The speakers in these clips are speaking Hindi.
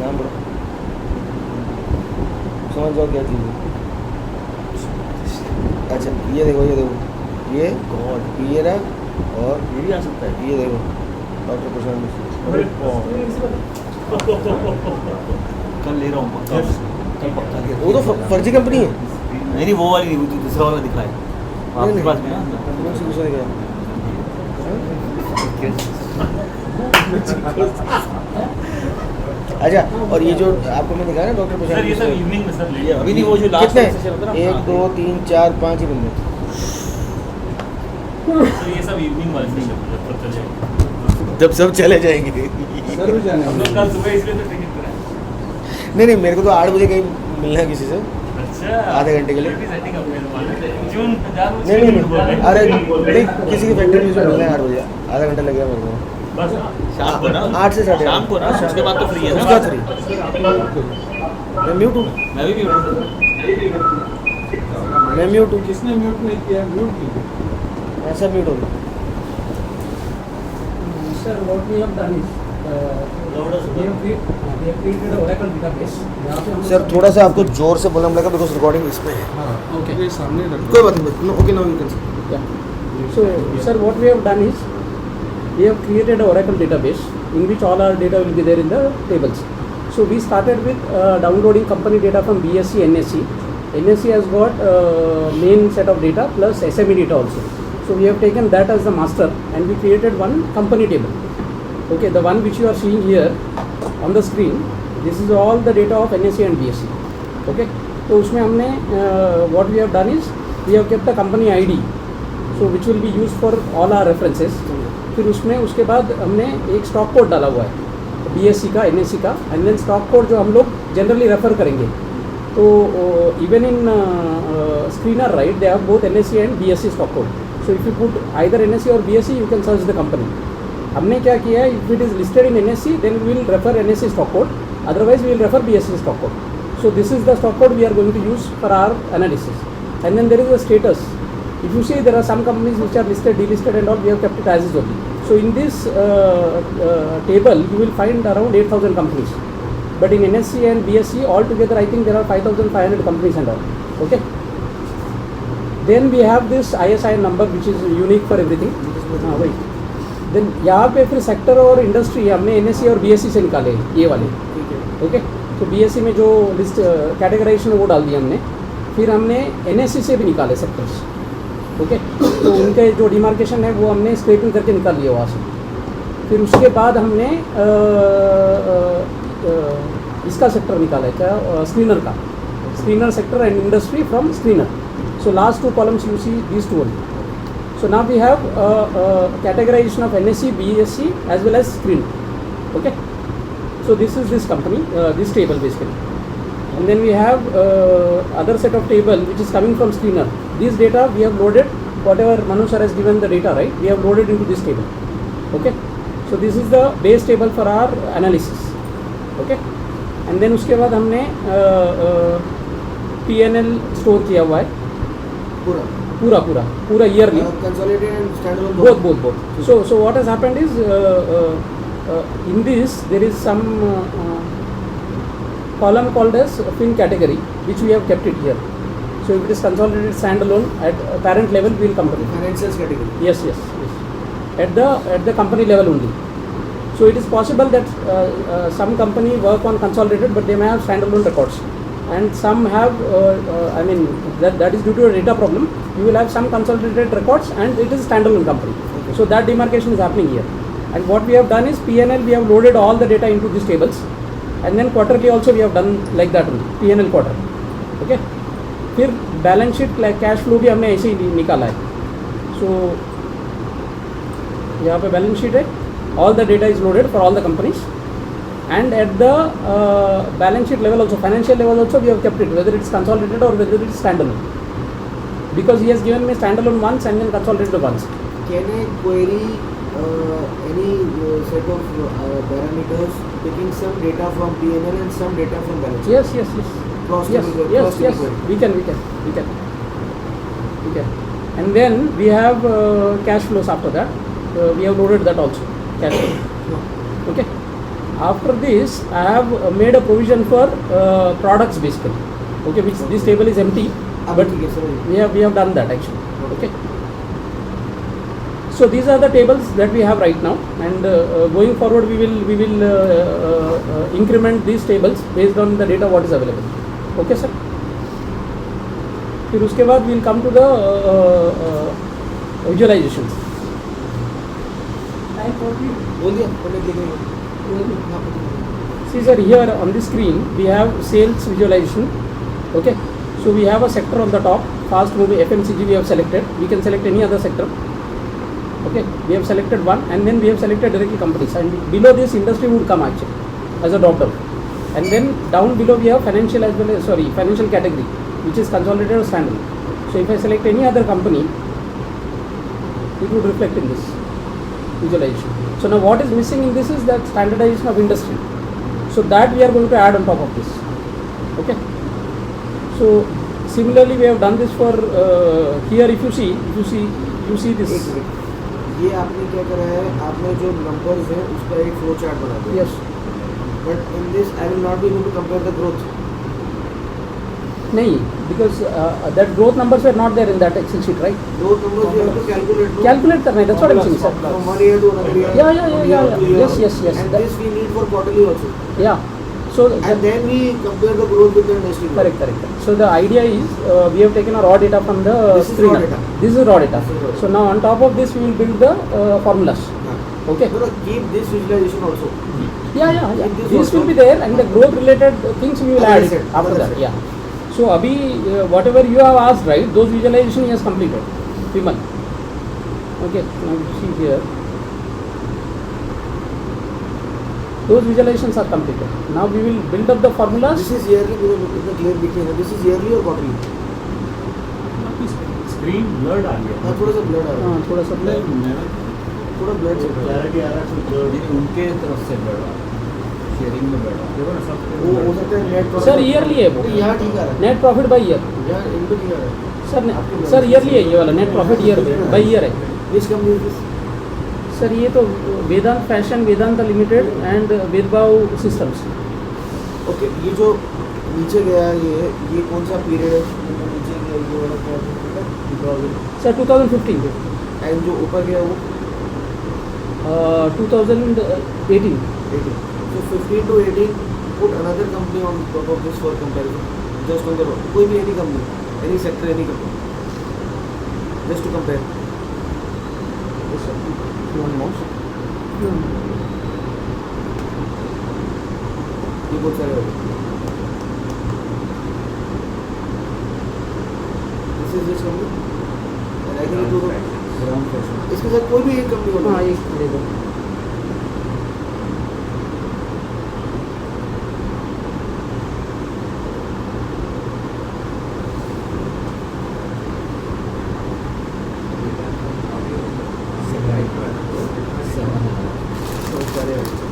नाम पढ़ो, समझ जाओ क्या चीज़ है। अच्छा ये देखो, ये गॉड ये रहा, और ये भी आ सकता है। ये देखो डॉक्टर प्रशांत मिश्रा। कल ले रहा हूँ पक्का, कल पक्का ले रहा वो तो फर्जी कंपनी है। नहीं वो वाली नहीं, वो जो दूसरा वाला दिखा है आपके पास में ना। कौन सी दूसरा दिखा है? अच्छा, और ये जो आपको मैं दिखाया ना डॉक्टर प्रशांत सर ये सब मिश्रा, इवनिंग में सर ये ले अभी नहीं, वो जो लास्ट कितने? सेशन होता है ना। 1 2 3 4 5 ही बंदे। सर ये सब इवनिंग वाले सेशन जब चल जाएंगे। जब सब चले जाएंगे। हम लोग कल सुबह इसलिए तो टिकट कराए। नहीं मेरे को तो 8 बजे कहीं मिलना है किसी से, अच्छा आधे घंटे के लिए। ये भी सेटिंग अपने वाले जून जानबूझ के नहीं अरे नहीं, किसी की फैक्ट्री में मिलना है 8 बजे, आधा घंटा लगेगा मेरे को। बस शाम को ना, 8 से 8:30 शाम को ना, उसके बाद तो फ्री है ना। उसका फ्री। मैं म्यूट हूँ, मैं भी हूँ। मैं म्यूट हूँ। किसने म्यूट नहीं किया? म्यूट कीजिए। ऐसा म्यूट होगा। Sir, what we have done is we have created a Oracle database. जहाँ पे हम सर थोड़ा सा आपको जोर से बोलना पड़ेगा बिकॉज रिकॉर्डिंग इसमें है। हाँ Okay. ये सामने रख कोई बात नहीं, okay now you can say. Yeah. So, sir, what we have done is we have created a Oracle database in which all our data will be there in the tables. So we started with downloading company data from BSc, NSC. NSC has got main set of data plus SME data also. So we have taken that as the master and we created one company table. Okay, the one which you are seeing here on the screen, this is all the data of NSC and BSc. Okay, तो उसमें हमने what we have done is we have kept the company ID, so which will be used for all our references. फिर उसमें उसके बाद हमने एक स्टॉक कोड डाला हुआ है BSc का, NSC का, एंड देन स्टॉक कोड जो हम लोग जनरली रेफर करेंगे. तो even in screener right they have both NSC and BSc stock code. So if you put either NSC or BSc, you can search the company. हमने क्या किया है, if it is listed in NSC, then we will refer NSC stock code. Otherwise, we will refer BSc stock code. So this is the stock code we are going to use for our analysis. And then there is a status. If you see, there are some companies which are listed, delisted, and all. We have kept it as is only. So in this table, you will find around 8,000 companies. But in NSC and BSc altogether, I think there are 5,500 companies and all. Okay. Then we have this ISIN number which is unique for everything. Wait. Then यहाँ पे फिर सेक्टर और इंडस्ट्री हमने NSC और BSc से निकाले ये वाले. ओके, तो BSc में जो लिस्ट कैटेगराइजेशन है वो डाल दिया हमने. फिर हमने NSC से भी निकाले सेक्टर्स. ओके, तो उनके जो डिमार्केशन है वो हमने स्क्रैपिंग करके निकाल लिया वहाँ से. फिर उसके बाद हमने इसका सेक्टर निकाला है क्या, स्क्रीनर का. Screener sector and industry from screener. So last two columns you see these two only. So now we have categorization of NSC, BSc as well as screen. Okay. So this is this company, this table basically. And then we have other set of table which is coming from screener. This data we have loaded, whatever Manu sir has given the data, right? We have loaded into this table. Okay. So this is the base table for our analysis. Okay. And then उसके बाद हमने PNL स्टोर किया हुआ है पूरा yearly. Consolidated and standalone both. So what has happened is in this there is some column called as fin category which we have kept it here. So if it is consolidated standalone at parent level, we will come to it. Financials category. Yes. At the company level only. So it is possible that some company work on consolidated, but they may have standalone records. And some have, I mean, that is due to a data problem. You will have some consolidated records and it is standalone company. Okay. So that demarcation is happening here. And what we have done is PNL, we have loaded all the data into these tables. And then quarterly also we have done like that only, PNL quarter. Okay. फिर बैलेंस शीट कैश फ्लो भी हमने ऐसे ही निकाला है. सो यहाँ पे बैलेंस शीट है. All the data is loaded for all the companies. And at the balance sheet level also, financial level also, we have kept it, whether it's consolidated or whether it's standalone. Because he has given me standalone once and then consolidated once. Can I query any set of parameters taking some data from P&L and some data from balance sheet? Yes. Cross-table Yes. query. We can. And then we have cash flows after that. We have loaded that also. Cash flow. Okay. After this, I have made a provision for products basically. Okay, which this table is empty, अब but ठीक है sir we have done that actually. Okay. So these are the tables that we have right now, and going forward we will increment these tables based on the data what is available. Okay, sir. फिर उसके बाद we'll come to the visualizations. बोल दिया पढ़ने के लिए हाँ, पढ़ने के लिए। See sir, here on the screen we have sales visualization. Okay, so we have a sector on the top, fast moving FMCG we have selected. We can select any other sector. Okay, we have selected one, and then we have selected directly companies, and below this industry would come actually as a drop down, and then down below we have financial as well as financial category, which is consolidated or standalone. So if I select any other company, it would reflect in this visualization. So now what is missing in this is that standardization of industry. So that we are going to add on top of this. Okay. So similarly we have done this for here. If you see this. एक मिनट, ये आपने क्या करा है, आपने जो नंबर्स हैं उसका एक फ्लो चार्ट बना दिया। Yes. But in this I will not be able to compare the growth. नहीं, because that growth numbers were not there in that Excel sheet, right? Growth numbers you have to calculate. Calculate करना है, that's what I'm saying, sir. From 1 year to another year. Yeah. from year to year. Yes. And That- this we need for quarterly also. Yeah. So And then we compare the growth with the industry growth. correct. So the idea is we have taken a raw data from the This is screen. raw data. This is raw data. This is raw data. So now on top of this we will build the formulas. हाँ. Okay. No, keep this visualization also. Yeah. This This also. will be there, and the growth related things we will Other add it set, after other that. set. Yeah. So abhi whatever you have asked, right? Those visualization he has completed. Vimal. Okay. Now see here. Those visualizations are completed. Now we will build up the formulas. This is yearly, कितना clear दिखे ना. This is yearly or quarterly? Screen blurred आ गया हाँ, थोड़ा सा blurred आ रहा है. हाँ, थोड़ा सा थोड़ा blurred से. क्लैरिटी आ रहा है तो उनके तरफ से बढ़ा शेयरिंग में बढ़ा देखो ना सब वो हो सकता है net profit. सर ईयरली है वो, नहीं, यहाँ ठीक आ रहा है. Net profit by year. यहाँ इनको ठीक आ रहा है. सर ईयरली है ये वाला, net profit year by year है। Which company is this? Sir ये तो Vedant fashion, Vedant limited and वेदभाव सिस्टम्स। Okay, ये जो नीचे गया ये कौन सा पीरियड है? जो नीचे गया ये वाला क्या है? सर 2015 एंड जो ऊपर गया वो 2018। 18. So 15 to 18, put another company on top of this for comparison. Just on the road. कोई भी any company, any sector, any company. Just to compare. Yes, sir. You want mouse? ये बहुत सारे हो गए. This is which company? And I can do the. इसके साथ कोई भी एक कंपनी होता हाँ है. ये ले दो। बहुत सारे हो गए.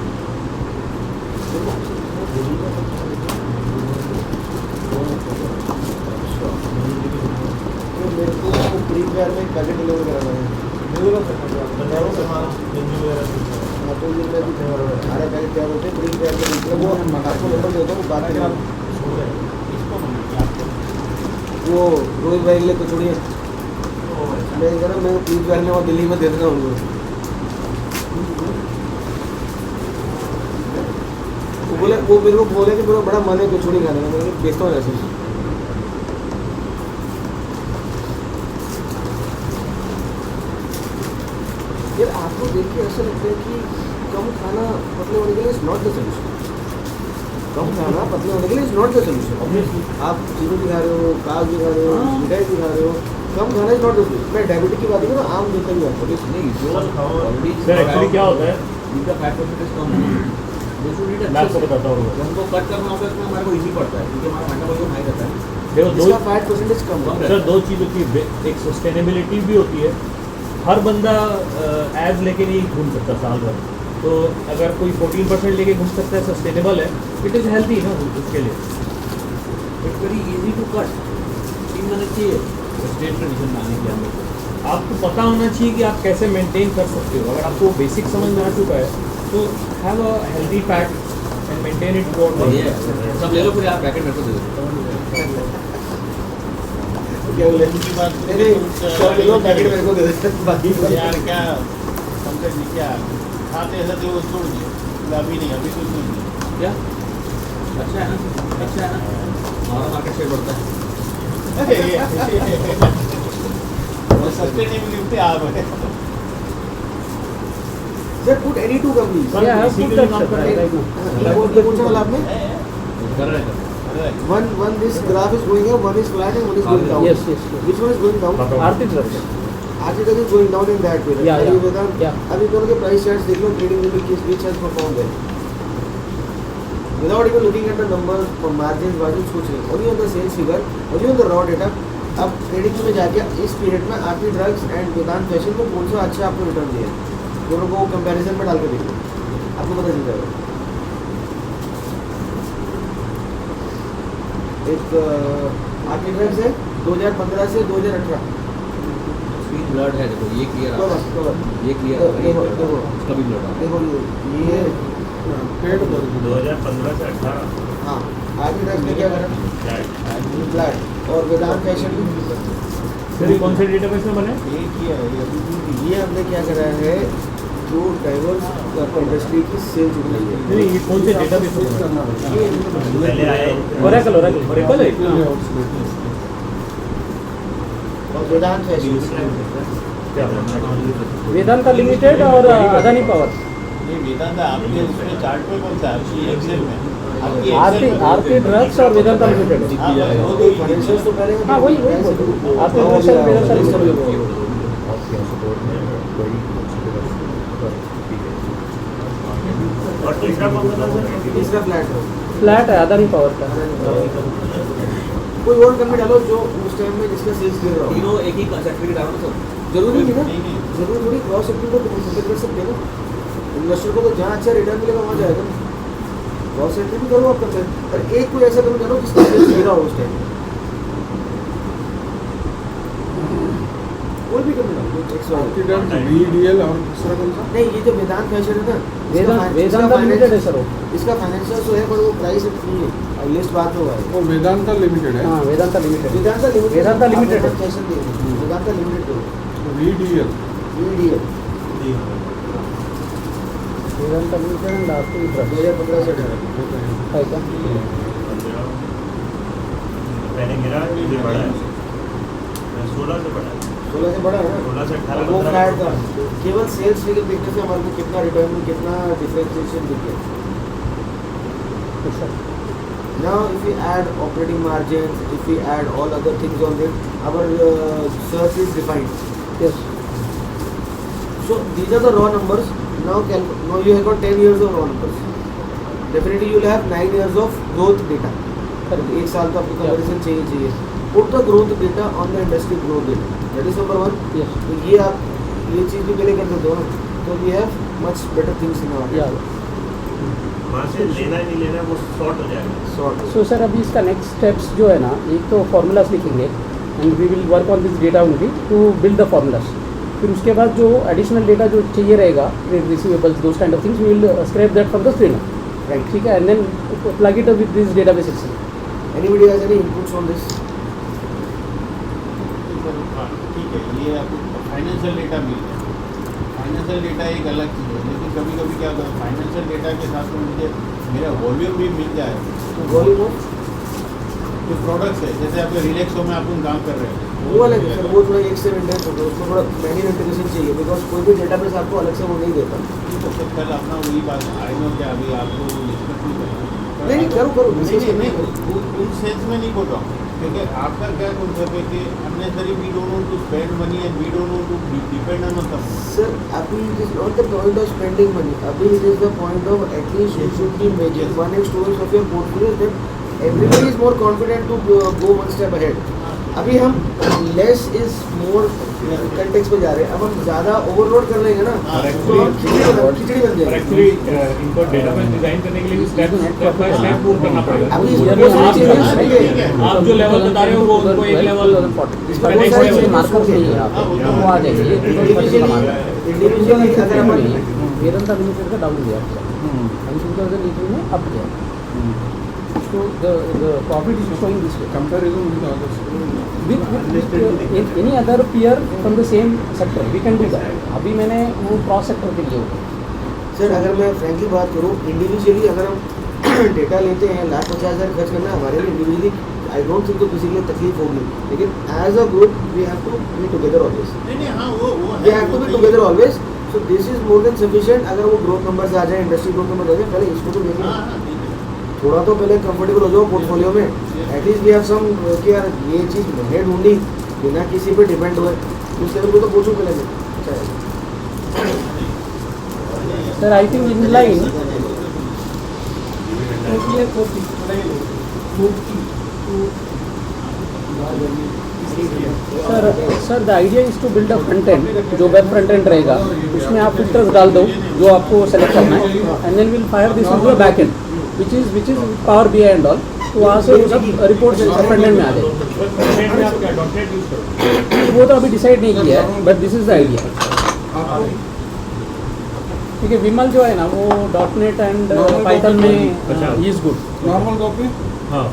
तो मेरे को प्री फेयर में पैकेट डिलीवर कराना है. हाँ तो ये मैं भी सारे पैकेट तैयार होते हैं प्री फेयर में दूसरा वो आपको नंबर देता हूँ बात करें. वो रोहित भाई के लिए तो छोड़िए. मैं कह रहा हूँ मैं प्री फेयर में वो दिल्ली में दे देना उनको. वो मेरे को बोले कि मेरा बड़ा मन है कचौड़ी खाने का. मैं बेचता हूँ ऐसे. यार आपको देख के ऐसा लगता है कि कम खाना पतले होने के लिए इज नॉट द सोल्यूशन. कम खाना पतले होने के लिए इज नॉट द सोल्यूशन. आप चीनी भी खा रहे हो, काज भी खा रहे हो, मिठाई भी खा रहे हो, कम खाना इज नॉट द सोल्यूशन. मैं डायबिटीज की बात करूँ आम जनता की बात करूँ. नहीं जो ऑलरेडी सर एक्चुअली क्या होता है इनका फैट परसेंटेज कम है मैं आपको बताता हूँ हमको कट करना होगा इसमें हमारे को इजी पड़ता है क्योंकि हमारा मेटाबॉलिज्म हाई रहता है. देखो दो इसका फैट परसेंटेज कम है. सर दो चीज़ होती है, एक सस्टेनेबिलिटी भी होती है. हर बंदा एज लेके नहीं घूम सकता साल भर, तो अगर कोई 14% लेके घूम सकता है सस्टेनेबल है, इट इज़ हेल्थी ना उसके लिए. It's very easy to cut. 3 minute चाहिए स्टेट कंडीशन में आने के अंदर. आपको पता होना चाहिए कि आप कैसे मेंटेन कर सकते हो. अगर आपको बेसिक समझ में आ चुका है तो So have a healthy fat and maintain it throughout the ये year. सब ले लो फिर आप पैकेट मेरे को दे दो क्या बोले की बात नहीं सब लोग पैकेट मेरे को दे देते बाकी यार क्या पंकज जी क्या खाते ऐसा थे वो छोड़ दिए अभी नहीं अभी कुछ नहीं क्या अच्छा है ना हमारा मार्केट शेयर बढ़ता है वो सस्टेनेबिलिटी आप है sir put any two companies Yeah, I have put that sir, right now. कौन सा वाला आपने कर रहे हैं one this graph is going up, one is flat and one is going down. Yes, yes, yes. Which one is going down? Aarti Drugs. Architect is going down in that way. Yeah, Are yeah. you with them? Yeah. अभी दोनों के price charts देख लो trading में which has performed well. Without even looking at the numbers for margins कुछ नहीं. Only on the sales figure, only on the raw data. अब ट्रेडिंग में जाके इस पीरियड में आरती ड्रग्स एंड वेदांत फैशन में कौन सा अच्छा आपको रिटर्न दिया है दोनों को कंपैरिजन में डाल के देखो आपको पता चल जाएगा एक आरती ड्रग्स है 2015 से 2018 स्क्रीन ब्लड है देखो ये क्लियर आ रहा है ये क्लियर आ रहा है देखो इसका भी ब्लड आ रहा है देखो ये पेड़ पर 2015 से 18 हाँ आरती ड्रग्स में क्या करा फ्लैट और वेदांत फैशन सर ये कौन से डेटाबेस में बने? ये किया है अभी ये हमने क्या करा है जो डाइवर्स इंडस्ट्री की सेल जुड़ी है नहीं ये कौन से डेटाबेस में बने? पहले आए Oracle, Oracle. Oracle है? और वेदांत फैशन क्या Vedanta Limited और Adani Power. ये वेदांत आपके उसमें चार्ट में कौन सा है आपकी एक्सेल में आपकी आरती ड्रग्स और वेदांता लिमिटेड. फाइनेंशियल्स तो पहले हाँ वही वही आरती ड्रग्स और वेदांता लिमिटेड. और तीसरा कौन सा था सर? तीसरा फ्लैट है फ्लैट है अदानी पावर का. कोई और कंपनी डालो जो उस टाइम में जिसका सेल्स दे रहा हो तीनों एक ही सर्टिफिकेट डालो सब जरूरी नहीं ना नहीं। जरूरी थोड़ी क्रॉस सेक्टर को कंपेयर कर सकते हैं ना इन्वेस्टर को तो जहाँ अच्छा रिटर्न मिलेगा वहाँ जाएगा क्रॉस सेक्टर भी करो आप करते हैं पर एक कोई ऐसा कंपनी डालो जिसका सेल्स दे रहा हो उस टाइम कोई भी कंपनी डालो VDL और दूसरा कौन सा नहीं ये जो वेदांत फैशन है ना वेदांता लिमिटेड है सर वो. इसका फाइनेंशियल तो है पर वो प्राइस फ्री है और लिस्ट बात में हुआ है वो वेदांता लिमिटेड है हाँ Vedanta limited. Vedanta limited Vedanta limited है. Fashion Vedanta limited VDL VDL Vedanta limited and Aarti drugs 2015 से 18 है क्या? पहले गिरा ये बड़ा है 16 से बड़ा है 16 से बड़ा है ना 16 से 18 वो 15 फ्लैट था केवल सेल्स फिगर देखने से हमारे को कितना रिटर्न में कितना डिफरेंशिएशन दिख गया अच्छा. now if we add operating margins if we add all other things on it our search is defined Yes. so these are the raw numbers now you have got 10 years of raw numbers definitely you will have 9 years of growth data एक साल तो आपको कंपैरिजन चाहिए put the growth data on the industry growth data that is number 1 Yes. तो ये आप ये चीज़ भी पहले कर देते हो ना तो we have much better things in our Yeah. वहाँ से लेना नहीं लेना वो शॉर्ट हो जाएगा sort सो सर अभी इसका नेक्स्ट स्टेप्स जो है ना एक तो फॉर्मूलाज लिखेंगे and we will work on this data only to build the formulas. फिर उसके बाद जो एडिशनल डेटा जो चाहिए रहेगा trade receivables those kind of things we will scrap that from the screener. right ठीक है and then plug it with this database itself. anybody has any inputs on this ठीक है ये आपको फाइनेंशियल डेटा मिल गया फाइनेंशियल डेटा एक अलग चीज़ है लेकिन कभी कभी क्या होता है फाइनेंशियल डेटा के साथ में मुझे मेरा वॉल्यूम भी मिल जाए volume of जो प्रोडक्ट्स है जैसे आपके रिलैक्सो में आप काम कर रहे हैं वो अलग है सर वो थोड़ा एक से इंडेक्स होता है उसको थोड़ा मैन्युअल इंटीग्रेशन चाहिए बिकॉज कोई भी डेटाबेस आपको अलग से वो नहीं देता तो सब कल अपना वही बात आई नो क्या अभी आपको डिस्कस नहीं करना नहीं करो करो नहीं उन सेंस में नहीं बोल रहा हूँ क्योंकि आपका क्या कॉन्सेप्ट है कि unnecessary we don't want to spend money and we don't want to depend on some sir अभी it is not the point of spending money अभी it is the point of at least you should be making one x two x of your portfolio that everybody is more confident to go one step ahead अभी हम लेस इज मोर कंटेक्स्ट पे जा रहे हैं अब हम ज़्यादा ओवरलोड कर लेंगे ना तो हम खिचड़ी बन और जाएगी एक्चुअली इनको डेटाबेस डिजाइन करने के लिए भी स्टेप बाय स्टेप मूव करना पड़ेगा. अभी ये इसमें भी बहुत सारी आप- चीजें हैं। आप जो लेवल बता रहे हो वो उनको एक लेवल इसमें बहुत सारी चीजें मार्कर्स नहीं है आप वो आ जाएंगे. इंडिविजुअली अगर अपन वेदांता लिमिटेड का डाउन गया एंड 2018 में अप गया. So the profit is showing this way. Comparison with others. With any other peer from the same sector, we can do that. अभी मैंने वो क्रॉस सेक्टर के लिए होगा. सर अगर मैं फ्रेंकली बात करूँ, इंडिविजुअली अगर हम डेटा लेते हैं 1,50,000 खर्च करना हमारे लिए इंडिविजुअली आई डोंट थिंक तो किसी के लिए तकलीफ होगी, लेकिन as a group we have to be together always. नहीं हाँ वो we have to be together always. So this is more than sufficient. अगर वो ग्रोथ नंबर्स आ जाए, इंडस्ट्री ग्रोथ नंबर आ जाए, पहले इसको तो देखिए, थोड़ा तो पहले कंफर्टेबल हो जाओ पोर्टफोलियो में. एटलीस्ट वी हैव सम कि यार ये चीज़ मैंने ढूंढी बिना किसी पे डिपेंड हुए, उस लेवल को तो पूछूँ पहले मैं. Sir, I think in line. Sir the idea is to build a front end जो वेब फ्रंट एंड रहेगा, उसमें आप फिल्टर्स डाल दो जो आपको सेलेक्ट करना है and then will fire this into the back end which is power BI and all. तो वहाँ से वो सब रिपोर्ट फ्रंट एंड में आ जाए. वो तो अभी डिसाइड नहीं किया है, but this is the idea. ठीक है, विमल जो है ना वो .NET एंड पाइथन में इज गुड. Normal copy. हाँ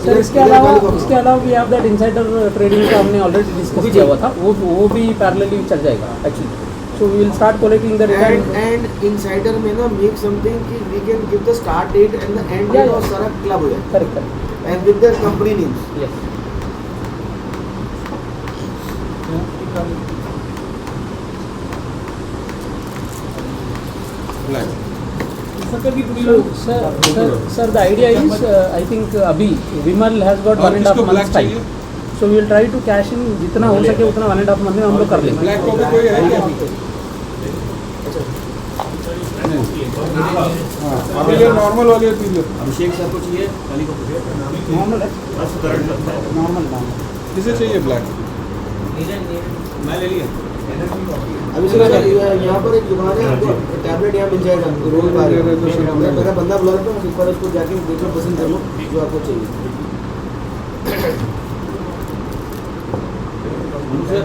सर इसके अलावा we have that insider trading का हमने ऑलरेडी डिस्कस किया हुआ था, वो भी पैरेलली चल जाएगा actually. So we will start collecting the data and insider में ना मेक समथिंग कि we can give the start date and the end date और सारा क्लब हो जाए. Correct and with the company names. Yes. Sir, the idea is, I think अभी Vimal has got 1.5 months time. So we will try to cash in जितना हो सके उतना 1.5 month में हम लोग कर लेंगे. ब्लैक कॉपी कोई है क्या? अभी ये नॉर्मल वाले पी लो. अभिषेक सर को चाहिए, काली को चाहिए. नॉर्मल है. बस करंट लगता है. नॉर्मल. किसे चाहिए ब्लैक? मैं ले लिया. अभी सर यहाँ पर एक दुकान है, आपको टैबलेट यहाँ मिल जाएगा रोल बार. मेरा बंदा बुला लेता हूँ, एक बार उसको जाके देखो, पसंद कर लो जो आपको चाहिए. सर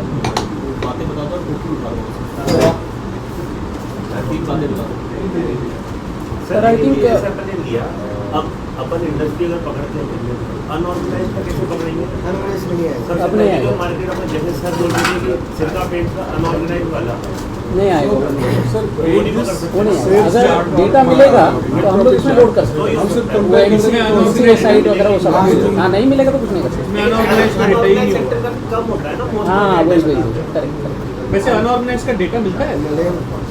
बातें बता दो, कुछ उठा लो. 3 बातें बता दो. Sir, I think जैसे अपन ने लिया, अब अपन इंडस्ट्री अगर पकड़ते हैं अनऑर्गेनाइज का कैसे पकड़ेंगे? अनऑर्गेनाइज नहीं है. सबसे अपने पहले जो आएगा. मार्केट अपन जैसे सर बोल रहे थे कि सिरका पेंट का अनऑर्गेनाइज वाला नहीं आएगा. सर वो नहीं पकड़ सकते. वो नहीं आएगा. अगर डेटा मिलेगा तो हम लोग इसमें लोड कर सकते हैं. साइट वगैरह वो सब. हाँ नहीं मिलेगा तो कुछ नहीं कर सकते. अनऑर्गेनाइज का डेटा ही नहीं सेक्टर होगा. का कम होता है ना most हाँ of the वही time. करेक्ट. वैसे अनऑर्गेनाइज का डेटा मिलता है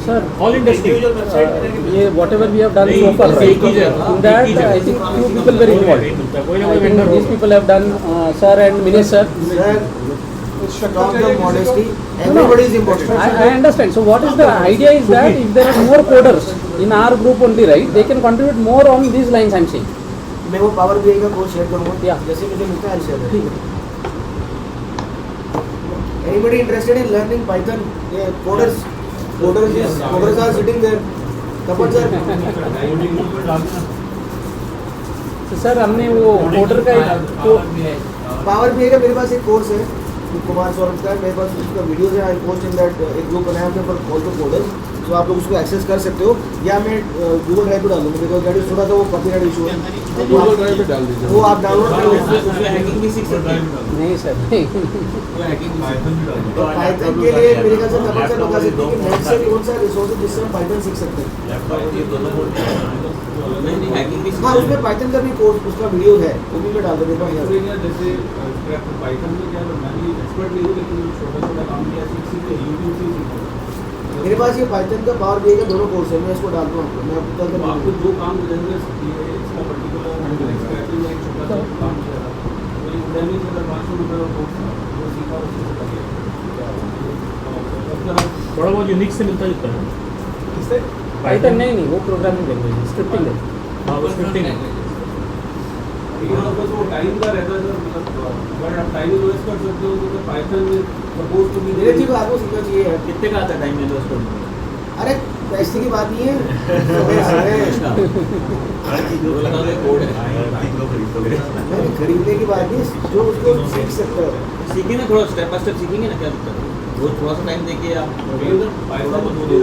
sir all industry. Individual website में ये whatever we have done नहीं, सो फार बस राइट, एक ही जगह. In that I think few people were involved. कोई ना I कोई think vendor these people have done, sir and Minesh sir. Stop the modesty. Everybody is important. I understand. So what is the idea is that if there are more coders in our group only, right, they can contribute more on these lines I'm saying. मैं वो पावर BI का कोर्स शेयर करूँगा. Yeah. जैसे मुझे मिलता है शेयर. ठीक है. Anybody interested in learning Python? Yeah, coders are sitting there. Tapan sir. तो सर हमने वो कोडर का तो पावर BI का मेरे पास एक कोर्स है कुमार सौरभ का. मेरे पास उसका वीडियोज है. आई पोस्ट इन दैट एक ग्रुप बनाया हमने फॉर ऑल द कोडर्स. तो आप लोग उसको एक्सेस कर सकते हो, या मैं गूगल ड्राइव पे डाल दूँगा बिकॉज दैट इज थोड़ा सा वो कॉपीराइट इशू है. गूगल ड्राइव पे डाल दीजिए. वो आप डाउनलोड कर लीजिए. उसमें हैकिंग भी सीख सकते हैं. नहीं सर. तो पाइथन के लिए मेरे ख्याल से तपन सर बता सकते हैं कि नेट से कौन सा रिसोर्स है जिससे हम पाइथन सीख सकते हैं. ये दोनों बोलते हैं. नहीं हैकिंग भी हाँ उसमें पाइथन का भी कोर्स उसका वीडियो है, वो भी मैं डाल दूँगा. जैसे पाइथन में क्या मैं एक्सपर्ट नहीं हूँ, लेकिन छोटा छोटा काम किया सीखते यूट्यूब से सीखा. मेरे पास ये पाइथन का पावर BI का दोनों कोर्स है. मैं इसको डालता हूँ आपको. मैं आपको कल तो आपको तक जो काम मिलेंगे इसका पर्टिकुलर एक्सपर्ट में एक छोटा सा काम किया था. तो ये उड़ानी से 500 रुपये का कोर्स था, वो सीखा उससे कर लिया. थोड़ा बहुत यूनिक से मिलता जुलता है. किससे पाइथन नहीं वो प्रोग्रामिंग लैंग्वेज स्क्रिप्टिंग है. हाँ वो स्क्रिप्टिंग है. यहाँ बस वो टाइम का रहता है सर. मतलब अगर आप टाइम इन्वेस्ट कर सकते हो तो पाइथन में सपोज टू बी धीरे धीरे आपको सीखना चाहिए यार. कितने का आता है टाइम इन्वेस्ट करने में? अरे पैसे की बात नहीं है. लगा दे कोड है. नहीं, खरीदने की बात नहीं, जो उसको सीख सकता है. सीखेंगे थोड़ा स्टेप बाय स्टेप सीखेंगे ना, क्या दिक्कत है. रोज थोड़ा सा टाइम देके आप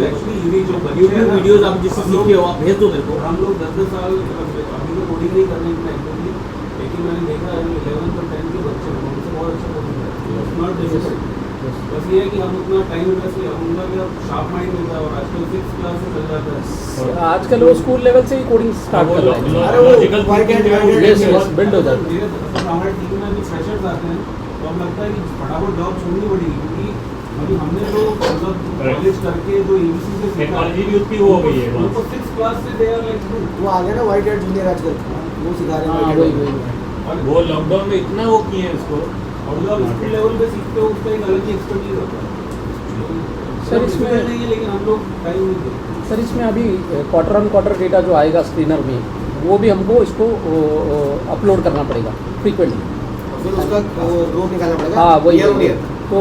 एक्चुअली जो यूट्यूब वीडियोस आप जिससे सीखे हो आप भेज दो मेरे को। हम लोग 10 साल अभी तो कोडिंग नहीं कर रहे हैं एक्चुअली, लेकिन मैंने देखा है 11th और 10th के बच्चे हैं उनसे बहुत अच्छा कोडिंग है, नॉट डिफिकल्ट। बस ये है कि हम उतना टाइम इन्वेस्ट नहीं, उनका क्या शार्प माइंड मिलता है और आजकल 6th क्लास से चल जाता है। आजकल वो स्कूल लेवल से ही कोडिंग स्टार्ट कर रहे हैं। अरे वो Logical white hat, thinking white hat, yes, build हो जाता है। मेरे मतलब हमारे टीम में भी फ्रेशर्स आते हैं तो हम लगता है कि फटाफट जॉब छोड़नी पड़ेगी, क्योंकि अभी हमने जो मतलब कॉलेज करके जो एबीसी से सीखा टेक्नोलॉजी भी उतनी वो हो गई है उनको 6th क्लास से दे आर लाइक वो आ गया ना व्हाइट हैट जूनियर आजकल, वो सिखा रहे हैं हाँ white वही hat। वही और वो लॉकडाउन में इतना वो किए हैं इसको। और जो आप स्किल लेवल पे सीखते हो उसका एक अलग ही एक्सपर्टीज होता है। सर, इसमें- difficult नहीं है, लेकिन हम लोग टाइम नहीं देते। सर इसमें अभी क्वार्टर ऑन क्वार्टर डेटा जो आएगा स्क्रीनर में, वो भी हमको इसको अपलोड करना पड़ेगा फ्रीक्वेंटली। फिर उसका ग्रोथ निकालना पड़ेगा। हाँ वही year on year। तो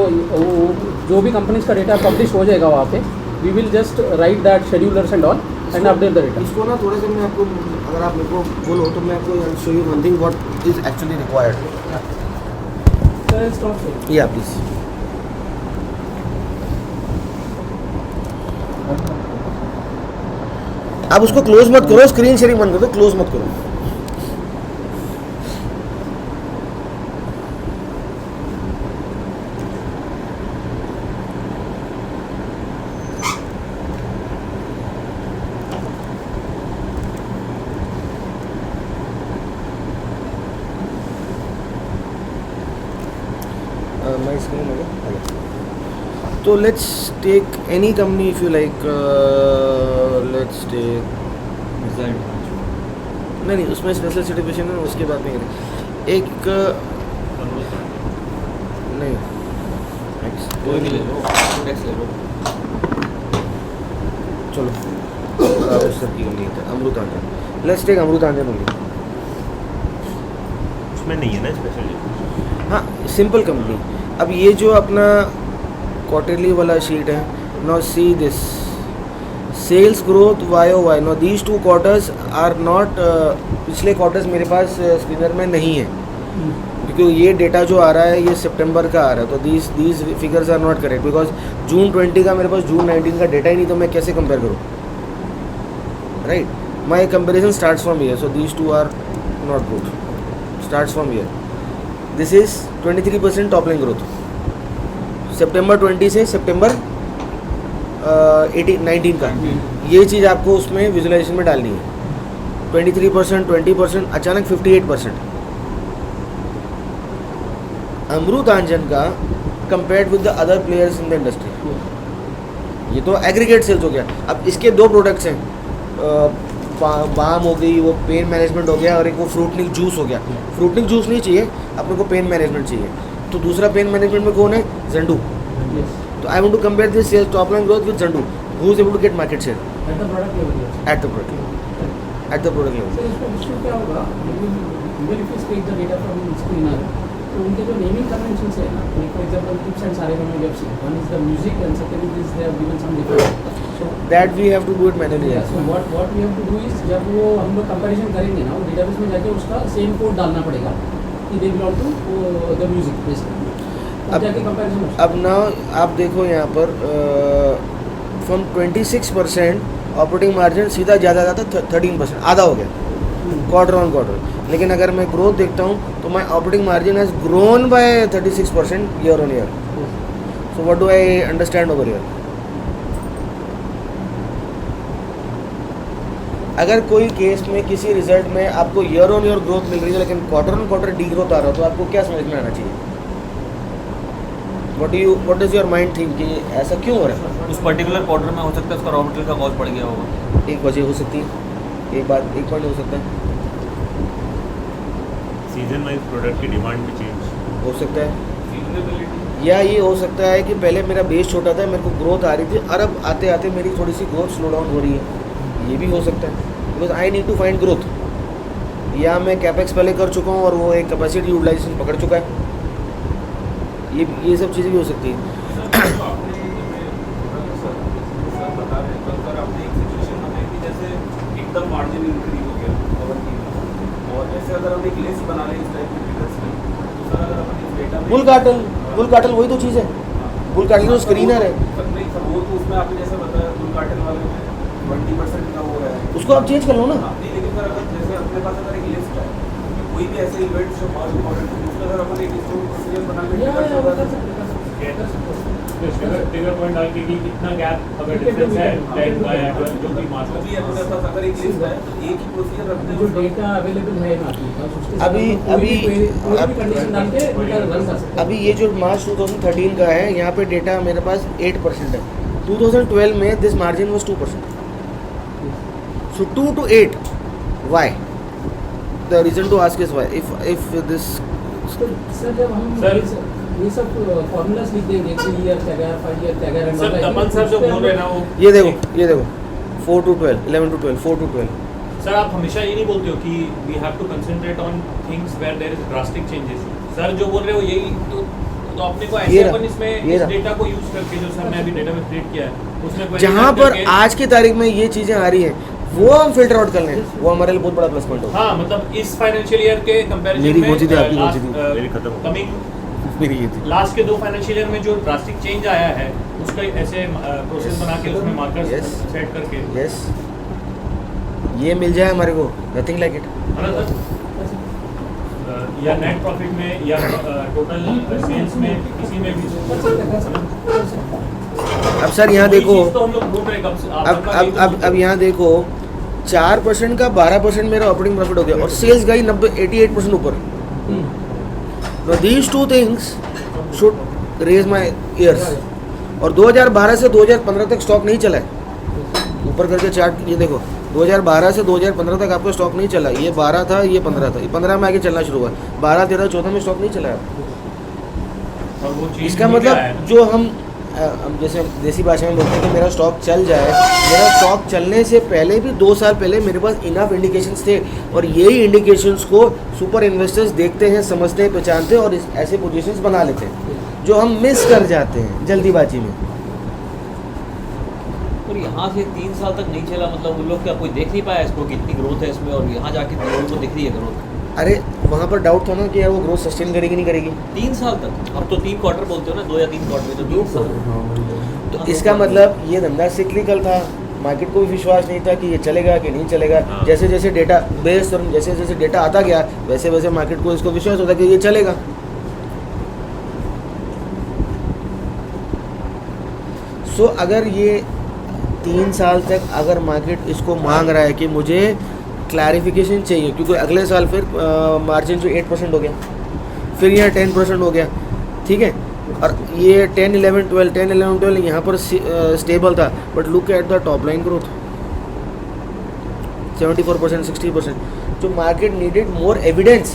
जो भी कंपनीज का डेटा पब्लिश हो जाएगा वहाँ पे, we will just write that schedulers and all and update the data. इसको ना थोड़े से मैं आपको, अगर आप मेरे को बोलो तो मैं आपको show you one thing what is actually required. या प्लीज। आप उसको क्लोज मत करो, स्क्रीन शेयरिंग बंद कर दो, क्लोज मत करो। My screen again. So let's take any company if you like. Let's take नहीं उसमें स्पेशल सर्टिफिकेशन है, उसके बाद नहीं करें। एक नहीं कोई भी ले लो, टैक्स ले लो। चलो सर की कंपनी है Amrutanjan. Let's take Amrutanjan only. उसमें नहीं है ना स्पेशल। हाँ सिंपल कंपनी। अब ये जो अपना क्वार्टरली वाला शीट है, now see this sales growth YOY। Now these 2 quarters are not, पिछले क्वार्टर्स मेरे पास स्क्रीनर में नहीं है, क्योंकि ये डेटा जो आ रहा है ये सितंबर का आ रहा है, तो these figures are not correct because June 20 का मेरे पास जून 19 का डेटा ही नहीं, तो मैं कैसे कंपेयर करूँ, right. My comparison starts from year, so these 2 are not good. Starts from year, this is 23% top line growth सितंबर 20 से सितंबर 19 का। ये चीज़ आपको उसमें विजुलाइजेशन में डालनी है। 23%, 20%, अचानक 58%। अमृत आंजन का compared with the other players in the industry, ये तो एग्रीगेट सेल्स हो गया। अब इसके 2 प्रोडक्ट्स हैं, बाम हो गई, वो पेन मैनेजमेंट हो गया, और एक वो फ्रूटनिक जूस हो गया। फ्रूटनिक जूस नहीं चाहिए अपने को, पेन मैनेजमेंट चाहिए। तो दूसरा पेन मैनेजमेंट में कौन है? ज़ंडू। तो I want to compare this sales top line growth with Zandu, who is able to get market share at the product level. At the product level. Sir इसमें क्या होगा, even if you take the data from screener, तो उनके जो नेमिंग कन्वेंशंस है ना, फॉर एग्जांपल टिप्स एंड सारे हम वेब से, one is the music and second is they have given some different, so that we have to do it manually. So what we have to do is, जब वो हम लोग कंपैरिजन करेंगे ना, डेटाबेस में जाके उसका सेम कोड डालना पड़ेगा कि they belong to the music basically, अब जाके कंपैरिजन। अब ना आप देखो यहाँ पर फ्रॉम 26% ऑपरेटिंग मार्जिन सीधा ज़्यादा जाता 13%, आधा हो गया क्वार्टर ऑन क्वार्टर। लेकिन अगर मैं ग्रोथ देखता हूँ तो my operating margin has grown by 36% year on year. So what do I understand over year? अगर कोई केस में किसी रिजल्ट में आपको ईयर ऑन ईयर ग्रोथ मिल रही है लेकिन quarter on quarter de growth आ रहा है, तो आपको क्या समझ में आना चाहिए? What is your mind think कि ऐसा क्यों हो रहा है? उस पर्टिकुलर क्वार्टर में हो सकता है उसका रॉ मटेरियल का कॉस्ट बढ़ गया होगा। एक वजह हो सकती है, एक पॉइंट हो सकता है, सीजन वाइज प्रोडक्ट की डिमांड भी चेंज हो सकता है। सीजनेबिलिटी या ये हो सकता है कि पहले मेरा बेस छोटा था, मेरे को ग्रोथ आ रही थी, और अब आते आते मेरी थोड़ी सी ग्रोथ स्लो डाउन हो रही है, ये भी हो सकता है। Because I need to find growth, या मैं कैपेक्स पहले कर चुका हूँ और वो एक कैपेसिटी यूटिलाइजेशन पकड़ चुका है, ये सब चीज़ें भी हो सकती है। आपने सर बता रहे हैं, कल सर आपने एक सिचुएशन बताई कि जैसे एकदम मार्जिन इंक्रीज हो गया कवर की, और ऐसे अगर हम एक लिस्ट बना लें इस टाइप के फिगर्स में, तो सर अगर अपन इस डेटा में बुल कार्टल वही तो चीज़ है। फुल कार्टन तो स्क्रीनर है, सर नहीं सर, वो तो उसमें आपने जैसे बताया फुल कार्टन वाले में 20% का वो है। उसको आप चेंज कर लो ना। हाँ, नहीं लेकिन सर अगर जैसे अपने पास अगर एक लिस्ट है, कोई भी ऐसे इवेंट्स जो बहुत इम्पोर्टेंट है, उसमें अगर अपन एक इसको प्रोसीजर बना के ट्रिगर पॉइंट डाल के कि कितना गैप अगर डिफरेंस है 10 का या 12 जो भी मार्क जो भी अपने पास अगर एक लिस्ट है तो एक ही प्रोसीजर रखते हैं जो उसका। डेटा अवेलेबल है ना आपके पास, उसके साथ अभी- कोई भी अभी- कंडीशन डाल के उनका रन कर सकते हैं। अभी ये जो मार्च 2013 का है, यहाँ पे डेटा मेरे पास 8% है। 2012 में this margin was 2%. So 2 to 8. Why? The reason to ask is why. If this तो सर जब हम सर- ये सब फॉर्मूलाज लिख देंगे 3 ईयर टैगर 5 ईयर टैगर सर तपन सर जो बोल रहे हैं ना वो ये देखो 4 to 12, 11 to 12, 4 to 12. सर आप हमेशा ये नहीं बोलते हो कि we have to concentrate on things where there is drastic changes. Sir जो बोल रहे हो यही तो अपने को ऐसे ये रहा, अपन इसमें ये इस रहा। डेटा को यूज करके जो सर ने अभी डेटा में क्रिएट किया है उसमें query जहाँ कर पर करके- आज की तारीख में ये चीज़ें आ रही हैं, वो हम फिल्टर आउट कर लें, वो हमारे लिए बहुत बड़ा प्लस पॉइंट होगा. हाँ मतलब इस फाइनेंशियल ईयर के कंपैरिजन मेरी में कौन सी थी, आपकी कौन सी थी? मेरी खत्म हो गई। कमिंग मेरी ये थी. लास्ट के 2 फाइनेंशियल ईयर में जो ड्रास्टिक चेंज आया है उसका ऐसे प्रोसेस बना के उसमें मार्कर्स Yes. सेट करके यस, ये मिल जाए हमारे को, नथिंग लाइक इट. है ना सर? या नेट प्रॉफिट में या टोटल सेल्स में किसी में भी अब सर यहाँ वही देखो, चीज़ तो हम लोग ढूंढ रहे हैं कब से अब यहाँ देखो 4% का 12% मेरा ऑपरेटिंग प्रॉफिट हो गया और सेल्स गई 88% ऊपर. Now these two things should raise my ears. और 2012 से 2015 तक स्टॉक नहीं चला है. ऊपर करके चार्ट ये देखो, 2012 से 2015 तक आपका स्टॉक नहीं चला. ये 12 था, ये 15 था, ये 15 में आगे चलना शुरू हुआ. 12, 13, 14 में स्टॉक नहीं चला है. और वो चीज़ इसका भी क्या मतलब है? जो हम जैसे देसी भाषा में बोलते हैं कि मेरा स्टॉक चल जाए, मेरा स्टॉक चलने से पहले भी 2 साल पहले मेरे पास इनफ इंडिकेशंस थे और यही इंडिकेशंस को सुपर इन्वेस्टर्स देखते हैं, समझते हैं, पहचानते हैं और ऐसे पोजीशंस बना लेते हैं जो हम मिस कर जाते हैं जल्दीबाजी में. और यहाँ से 3 साल तक नहीं चला, मतलब उन लोग क्या कोई देख नहीं पाया इसको कितनी ग्रोथ है इसमें, और यहाँ जाके लोगों को दिख रही है ग्रोथ अरे वहाँ पर डाउट था ना कि यार वो ग्रोथ सस्टेन करेगी नहीं करेगी. 3 साल तक. अब तो 3 क्वार्टर बोलते हो ना, 2 या 3 क्वार्टर में, तो 3 साल. तो इसका मतलब ये धंधा सिक्लिकल था. मार्केट को भी विश्वास नहीं था कि ये चलेगा कि नहीं चलेगा. जैसे जैसे डेटा बेस्ड और जैसे जैसे डेटा आता गया वैसे वैसे मार्केट को इसको विश्वास होता कि ये चलेगा. सो अगर ये 3 साल तक अगर मार्केट इसको मांग रहा है कि मुझे क्लैरिफिकेशन चाहिए, क्योंकि अगले साल फिर मार्जिन जो 8% हो गया, फिर यहाँ 10% हो गया, ठीक है, और ये 10, 11, 12 यहाँ पर स्टेबल था. But look at the top line growth 74%, 60%. जो market needed more evidence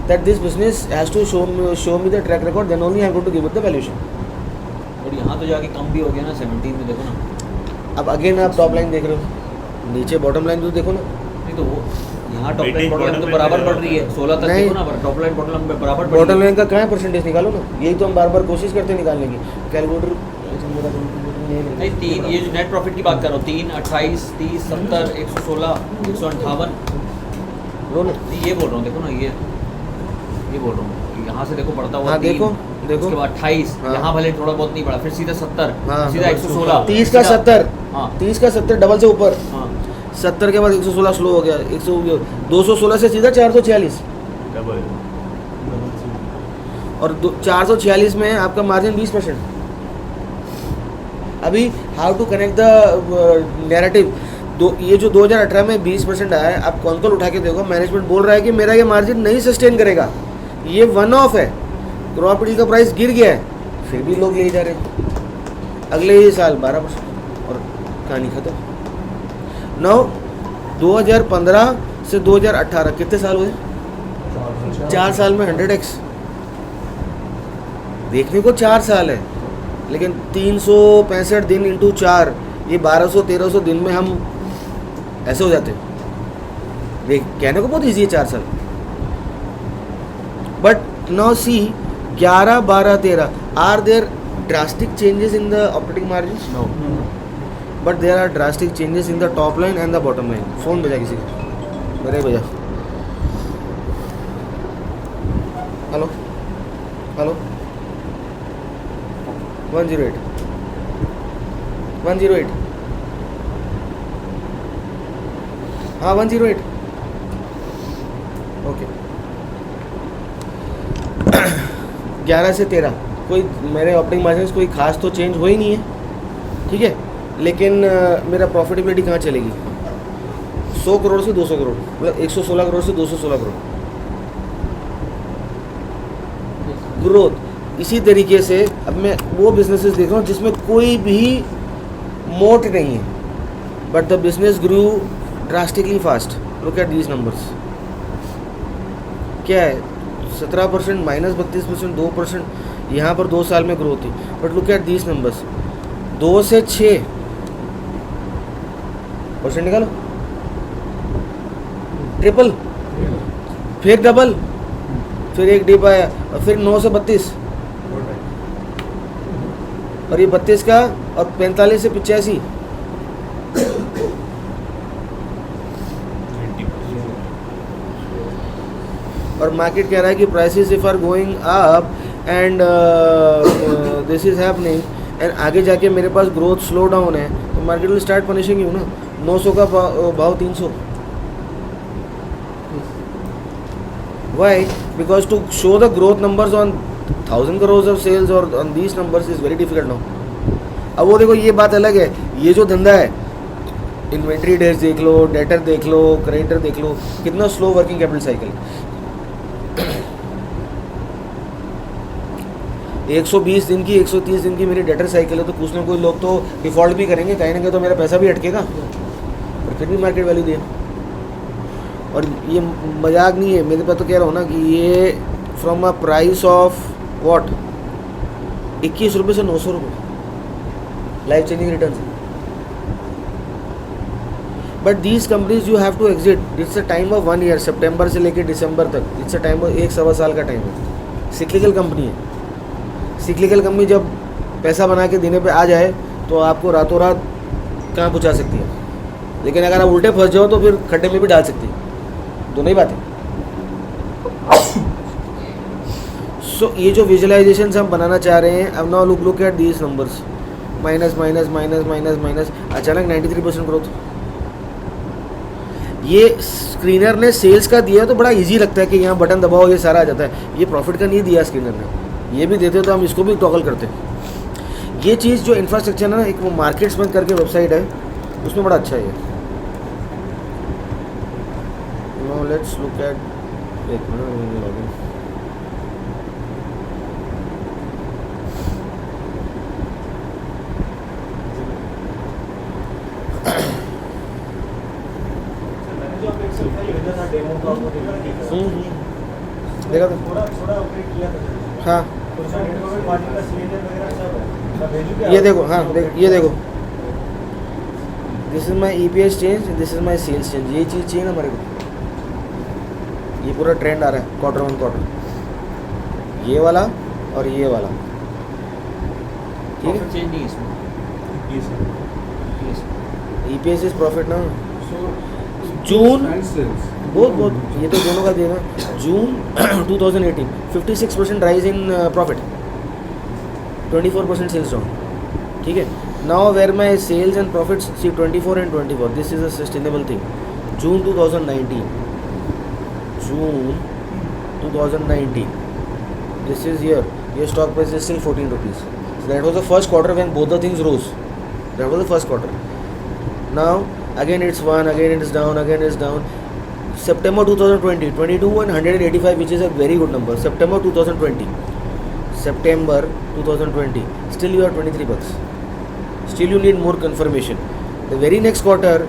that this business has to show me the track record, then only I am going to give it the valuation. और यहाँ तो जाके कम भी हो गया ना 17 में, देखो ना. अब अगेन आप टॉप लाइन देख रहे हो, नीचे बॉटम लाइन तो देखो ना. नहीं तो वो यहाँ top line Weightage bottom line bottom तो line बराबर में बढ़ रही है. 16 तक नहीं. देखो ना, टॉप लाइन बॉटम लाइन बराबर बढ़ बॉटम रही है. लाइन का कहाँ है परसेंटेज निकालो ना. यही तो हम बार बार कोशिश करते हैं निकालने की. कैलकुलेटर नहीं 3, ये जो नेट प्रॉफिट की बात कर रहा हूँ, 3, 28, 30, 70, 116, 158, लो ना. ये बोल रहा हूँ. देखो ना, ये बोल रहा हूँ कि यहाँ से देखो बढ़ता हुआ हाँ, 3, देखो, देखो. उसके बाद 28, हाँ. यहाँ भले थोड़ा बहुत नहीं बढ़ा, फिर सीधा 70, हाँ. सीधा 116, 30 का 70, हाँ 30 का 70 डबल से ऊपर. हाँ 70 के बाद 116 स्लो हो गया, 216 से सीधा 446 डबल और 446 में आपका मार्जिन 20%. अभी how to connect the narrative. ये जो 2018 में 20% आया है, आप कौन उठा के देखो, मैनेजमेंट बोल रहा है कि मेरा ये मार्जिन नहीं सस्टेन करेगा, ये वन ऑफ है. प्रॉपर्टी का प्राइस गिर गया है, फिर भी लोग ले जा रहे हैं. अगले ही साल 12% और कहानी खत्म. नौ 2015 से 2018 कितने साल हुए? 4 साल में 100x. देखने को 4 साल है, लेकिन 365 दिन इंटू 4, ये 1200-1300 दिन में हम ऐसे हो जाते हैं. देख कहने को बहुत ईजी है 4 साल. But now see 11, 12, 13 are there drastic changes in the operating margin? No. But there are drastic changes in the top line and the bottom line. Phone बजा किसी का, मेरे बजा. हेलो हेलो 108 108 हाँ 108 ओके 11 से 13 कोई मेरे ऑपरेटिंग मार्जिन कोई खास तो चेंज हो ही नहीं है, ठीक है, लेकिन मेरा प्रॉफिटेबिलिटी कहाँ चलेगी? 100 करोड़ से 200 करोड़, मतलब 116 करोड़ से 216 करोड़ ग्रोथ। इसी तरीके से अब मैं वो बिजनेसेस देख रहा हूँ जिसमें कोई भी मोट नहीं है, but the business grew drastically fast. Look at these numbers, क्या है 17% -32%, 2% यहाँ पर 2 साल में ग्रोथ थी, but look at these numbers, 2 से 6% निकालो, ट्रिपल, फिर डबल, फिर एक डिप आया, और फिर 9 से 32, और ये 32 का, और 45 से 85, और मार्केट कह रहा है कि prices if are going up and this is happening, and आगे जाके मेरे पास ग्रोथ स्लो डाउन है, तो market will start punishing you ना। 900 का भाव 300, why? Because to show the growth numbers on 1000 crores of sales और on these numbers is very difficult now. अब वो देखो, ये बात अलग है, ये जो धंधा है, इन्वेंट्री डेज देख लो, डेटर देख लो, क्रेडिटर देख लो, कितना स्लो वर्किंग कैपिटल साइकिल। 120 दिन की, 130 दिन की मेरी डेटर साइकिल है, तो कुछ ना कोई लोग तो डिफ़ॉल्ट भी करेंगे, कहीं ना कहीं तो मेरा पैसा भी अटकेगा, और फिर भी मार्केट वैल्यू दिया। और ये मजाक नहीं है, मेरे पास तो कह रहा हूँ ना कि ये from a price of what 21 रुपये से 900 रुपये life changing return. But these companies you have to exit, it's a time of 1 year, सितंबर से लेकर दिसंबर तक, इट्स अ टाइम ऑफ 1-1.25 साल का टाइम है। सिक्लिकल कंपनी है, सिक्लिकल कंपनी जब पैसा बना के देने पे आ जाए तो आपको रातों रात कहाँ पहुँचा सकती है, लेकिन अगर आप उल्टे फंस जाओ तो फिर खड्डे में भी डाल सकती है, दोनों ही बातें। सो ये जो विजुअलाइजेशंस हम बनाना चाह रहे हैं, अब now look at these numbers, minus minus minus minus minus, अचानक 93% ग्रोथ। ये स्क्रीनर ने सेल्स का दिया तो बड़ा इजी लगता है कि यहाँ बटन दबाओ ये सारा आ जाता है, ये प्रॉफिट का नहीं दिया स्क्रीनर ने, ये भी देते तो हम इसको भी टॉगल करते। ये चीज़ जो इंफ्रास्ट्रक्चर है ना, एक वो मार्केट्स में करके वेबसाइट है, उसमें बड़ा अच्छा है ये। नाउ लेट्स लुक एट, एक मिनट लॉगिन, देखा तो हाँ, ये देखो, हाँ ये देखो, this is my EPS change, this is my sales change, ये चीज़ चाहिए ना हमारे को। ये पूरा ट्रेंड आ रहा है क्वार्टर ऑन क्वार्टर, ये वाला और ये वाला, ठीक है। चेंज नहीं इसमें, EPS इज प्रॉफिट ना। जून बहुत ये तो दोनों का देगा। June 2018 56% rise in profit, 24% sales down, ठीक है। Now where my sales and profits, see 24 and 24, this is a sustainable thing. June 2019, this is your stock price is still 14 rupees. So that was the first quarter when both the things rose. That was the first quarter. Now again it's 1, again it's down, again it's down. September 2020, 22 and 185, which is a very good number. September 2020, still you are 23 bucks. Still you need more confirmation. The very next quarter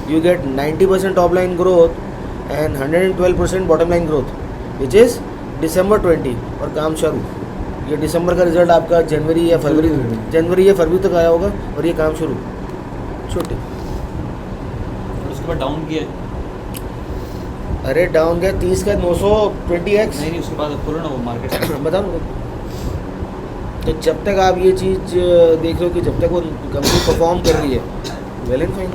you get 90% top line growth and 112% bottom line growth, which is December 20, और काम शुरू। ये दिसंबर का रिजल्ट आपका जनवरी या फरवरी तक आया होगा, और ये काम शुरू छोटे। उसके बाद डाउन किया, अरे डाउन गया 30 का 920x, नहीं उसके बाद खोलो ना वो मार्केट बता दो। तो जब तक आप ये चीज़ देख रहे हो कि जब तक वो कंपनी परफॉर्म कर रही है, well and fine.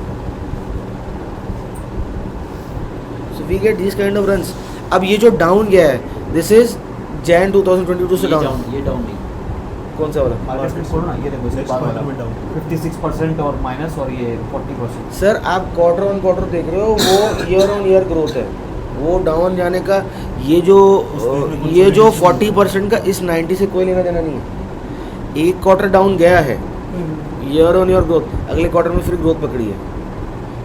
So we get this kind of runs. अब ये जो डाउन गया है, दिस इज Jan 2022 से डाउन, ये डाउन नहीं, कौन सा वाला? मार्केट खोलो ना, ये देखो इसके बाद वाला 56% और माइनस और ये 40%। सर आप क्वार्टर ऑन क्वार्टर देख रहे हो, वो ईयर ऑन ईयर ग्रोथ है, वो डाउन जाने का ये जो 40% का इस 90 से कोई लेना देना नहीं है। एक क्वार्टर डाउन गया है, ईयर ऑन ईयर ग्रोथ, अगले क्वार्टर में फिर ग्रोथ पकड़ी है।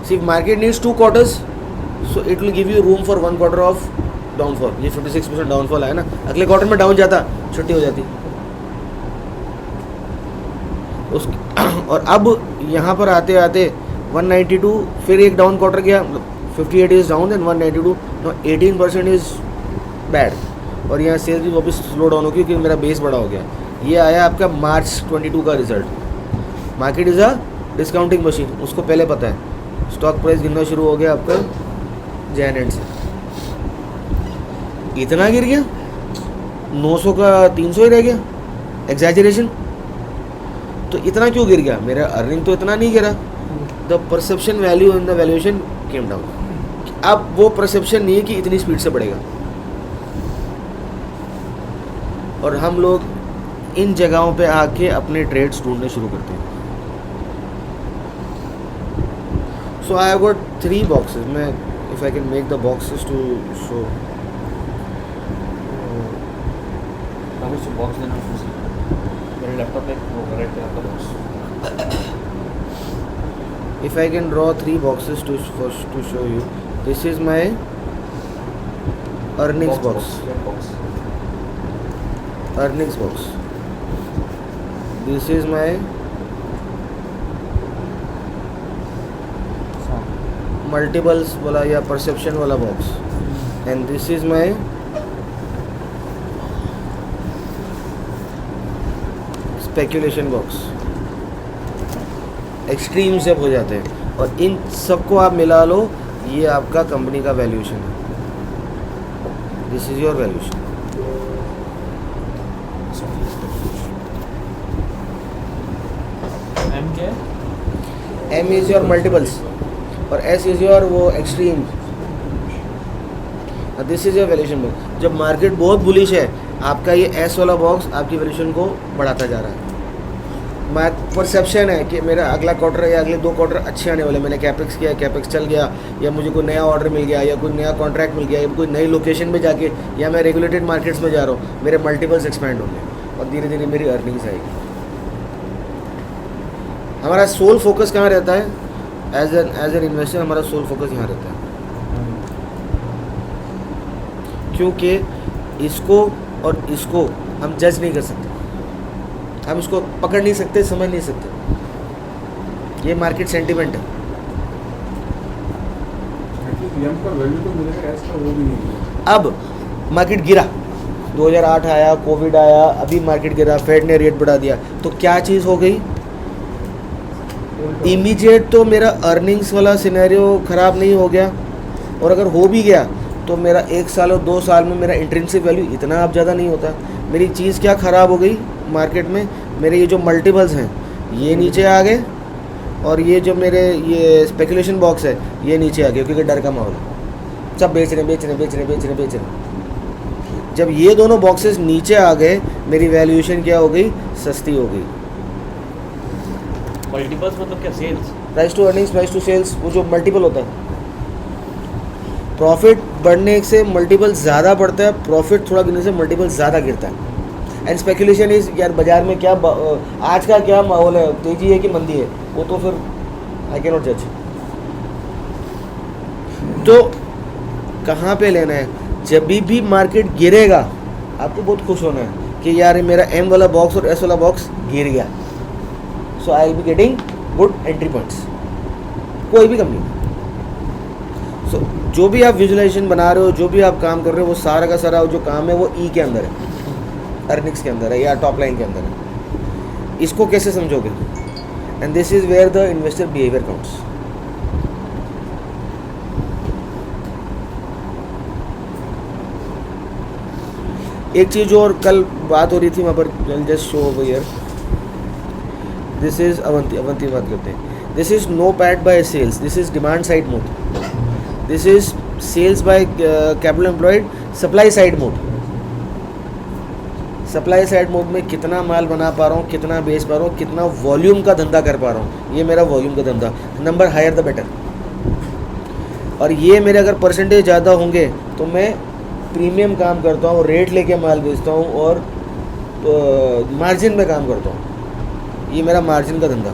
सिर्फ market needs 2 quarters, so it will give U room for 1 quarter of downfall. ये 56% डाउनफॉल है ना, अगले क्वार्टर में डाउन जाता, छुट्टी हो जाती उस। और अब यहाँ पर आते आते 192, फिर एक डाउन क्वार्टर गया, 58 is down then 192, no 18% is bad. और यहाँ सेल्स भी वापस स्लो डाउन हो गई क्योंकि मेरा बेस बड़ा हो गया। ये आया आपका मार्च 22 का result. Market is a discounting machine, उसको पहले पता है। स्टॉक प्राइस गिरना शुरू हो गया आपका जैन एंड से, इतना गिर गया, 900 का 300 ही रह गया, एग्जैजरेशन। तो इतना क्यों गिर गया? मेरा अर्निंग तो इतना नहीं गिरा। The perception value in the valuation came down. अब वो परसेप्शन नहीं है कि इतनी स्पीड से बढ़ेगा, और हम लोग इन जगहों पे आके अपने ट्रेड्स ढूंढने शुरू करते हैं। So I have got 3 boxes। मैं if I can make the boxes to show, box देना मेरे लैपटॉप पे वो रेड कलर का box. if I can draw 3 boxes to show you, this is my earnings box, earnings box, this is my multiples वाला या perception वाला box, and this is my speculation box। Extreme जब हो जाते हैं, और इन सबको आप मिला लो, ये आपका कंपनी का वैल्यूएशन है। This is your valuation. M क्या है? एम इज योर मल्टीपल्स और एस इज योर वो extreme. This is your valuation box. जब मार्केट बहुत बुलिश है, आपका ये एस वाला बॉक्स आपकी वैल्यूएशन को बढ़ाता जा रहा है। परसेप्शन है कि मेरा अगला क्वार्टर या अगले 2 क्वार्टर अच्छे आने वाले, मैंने कैपेक्स किया, कैपेक्स चल गया, या मुझे कोई नया ऑर्डर मिल गया, या कोई नया कॉन्ट्रैक्ट मिल गया, या कोई नई लोकेशन में जाके, या मैं रेगुलेटेड मार्केट्स में जा रहा हूँ, मेरे मल्टीपल्स एक्सपैंड होंगे और धीरे धीरे मेरी अर्निंग्स आएगी। हमारा सोल फोकस कहाँ रहता है? एज एन इन्वेस्टर हमारा सोल फोकस यहाँ रहता है, क्योंकि इसको और इसको हम जज नहीं कर सकते, हम इसको पकड़ नहीं सकते, समझ नहीं सकते। ये मार्केट सेंटिमेंट है। का वैल्यू तो मिलेगा, एस का वो भी नहीं है। अब मार्केट गिरा, 2008 आया, कोविड आया, अभी मार्केट गिरा, फेड ने रेट बढ़ा दिया, तो क्या चीज़ हो गई? इमीडिएट तो मेरा अर्निंग्स वाला सिनेरियो ख़राब नहीं हो गया, और अगर हो भी गया तो मेरा 1 साल और 2 साल में मेरा इंट्रिंसिक वैल्यू इतना अब ज़्यादा नहीं होता। मेरी चीज़ क्या ख़राब हो गई मार्केट में? मेरे ये जो मल्टीपल्स हैं ये नीचे आ गए, और ये जो मेरे ये स्पेकुलेशन बॉक्स है ये नीचे आ गया, क्योंकि डर का माहौल है, सब बेच रहे। जब ये दोनों बॉक्सेस नीचे आ गए, मेरी वैल्यूएशन क्या हो गई? सस्ती हो गई। मल्टीपल्स मतलब क्या? Sales, price to earnings, price to sales, वो जो मल्टीपल होता है। प्रॉफिट बढ़ने से मल्टीपल ज़्यादा बढ़ता है, प्रॉफिट थोड़ा गिरने से मल्टीपल ज़्यादा गिरता है। एंड स्पेकुलेशन इज़, यार बाज़ार में क्या आज का क्या माहौल है, तेज़ी है कि मंदी है, वो तो फिर आई कैन नॉट जज। तो कहाँ पे लेना है? जब भी मार्केट गिरेगा आपको बहुत खुश होना है कि यार मेरा एम वाला बॉक्स और एस वाला बॉक्स गिर गया, so I will be getting good entry points, कोई भी कंपनी। सो जो भी आप विजुअलाइजेशन बना रहे हो, जो भी आप काम कर रहे हो, वो सारा का सारा जो काम है वो ई के अंदर है, अर्निंग्स के अंदर है, या टॉप लाइन के अंदर है। इसको कैसे समझोगे? And this is where the investor behaviour counts. एक चीज़ और कल बात हो रही थी वहाँ पर, just show over here, this is Avanti बात करते हैं। This is NOPAT by sales, this is demand side mode, this is sales by capital employed, supply side mode. Supply side mode में कितना माल बना पा रहा हूँ, कितना बेच पा रहा हूँ, कितना वॉल्यूम का धंधा कर पा रहा हूँ, ये मेरा वॉल्यूम का धंधा। Number higher the better. और ये मेरे अगर परसेंटेज ज़्यादा होंगे तो मैं प्रीमियम काम करता हूँ, रेट लेके माल बेचता हूँ और मार्जिन में काम करता हूँ। ये मेरा मार्जिन का धंधा।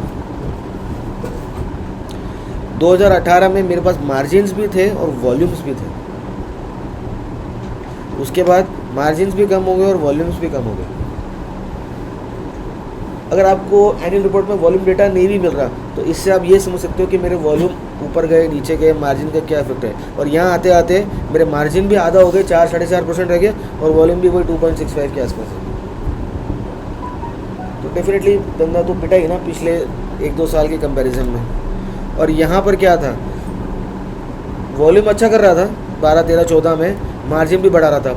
2018 में मेरे पास मार्जिन्स भी थे और वॉल्यूम्स भी थे। उसके बाद मार्जिन्स भी कम हो गए और वॉल्यूम्स भी कम हो गए। अगर आपको एनुअल रिपोर्ट में वॉल्यूम डेटा नहीं भी मिल रहा तो इससे आप ये समझ सकते हो कि मेरे वॉल्यूम ऊपर गए नीचे गए, मार्जिन का क्या इफेक्ट है। और यहाँ आते आते मेरे मार्जिन भी आधा हो गए, 4-4.5% रह गया और वॉल्यूम भी वही 2.65 के आसपास है। तो डेफिनेटली धंधा तो पिटा ही ना पिछले 1-2 साल के कंपैरिजन में। और यहाँ पर क्या था, वॉल्यूम अच्छा कर रहा था 12, 13, 14 में, मार्जिन भी बढ़ा रहा था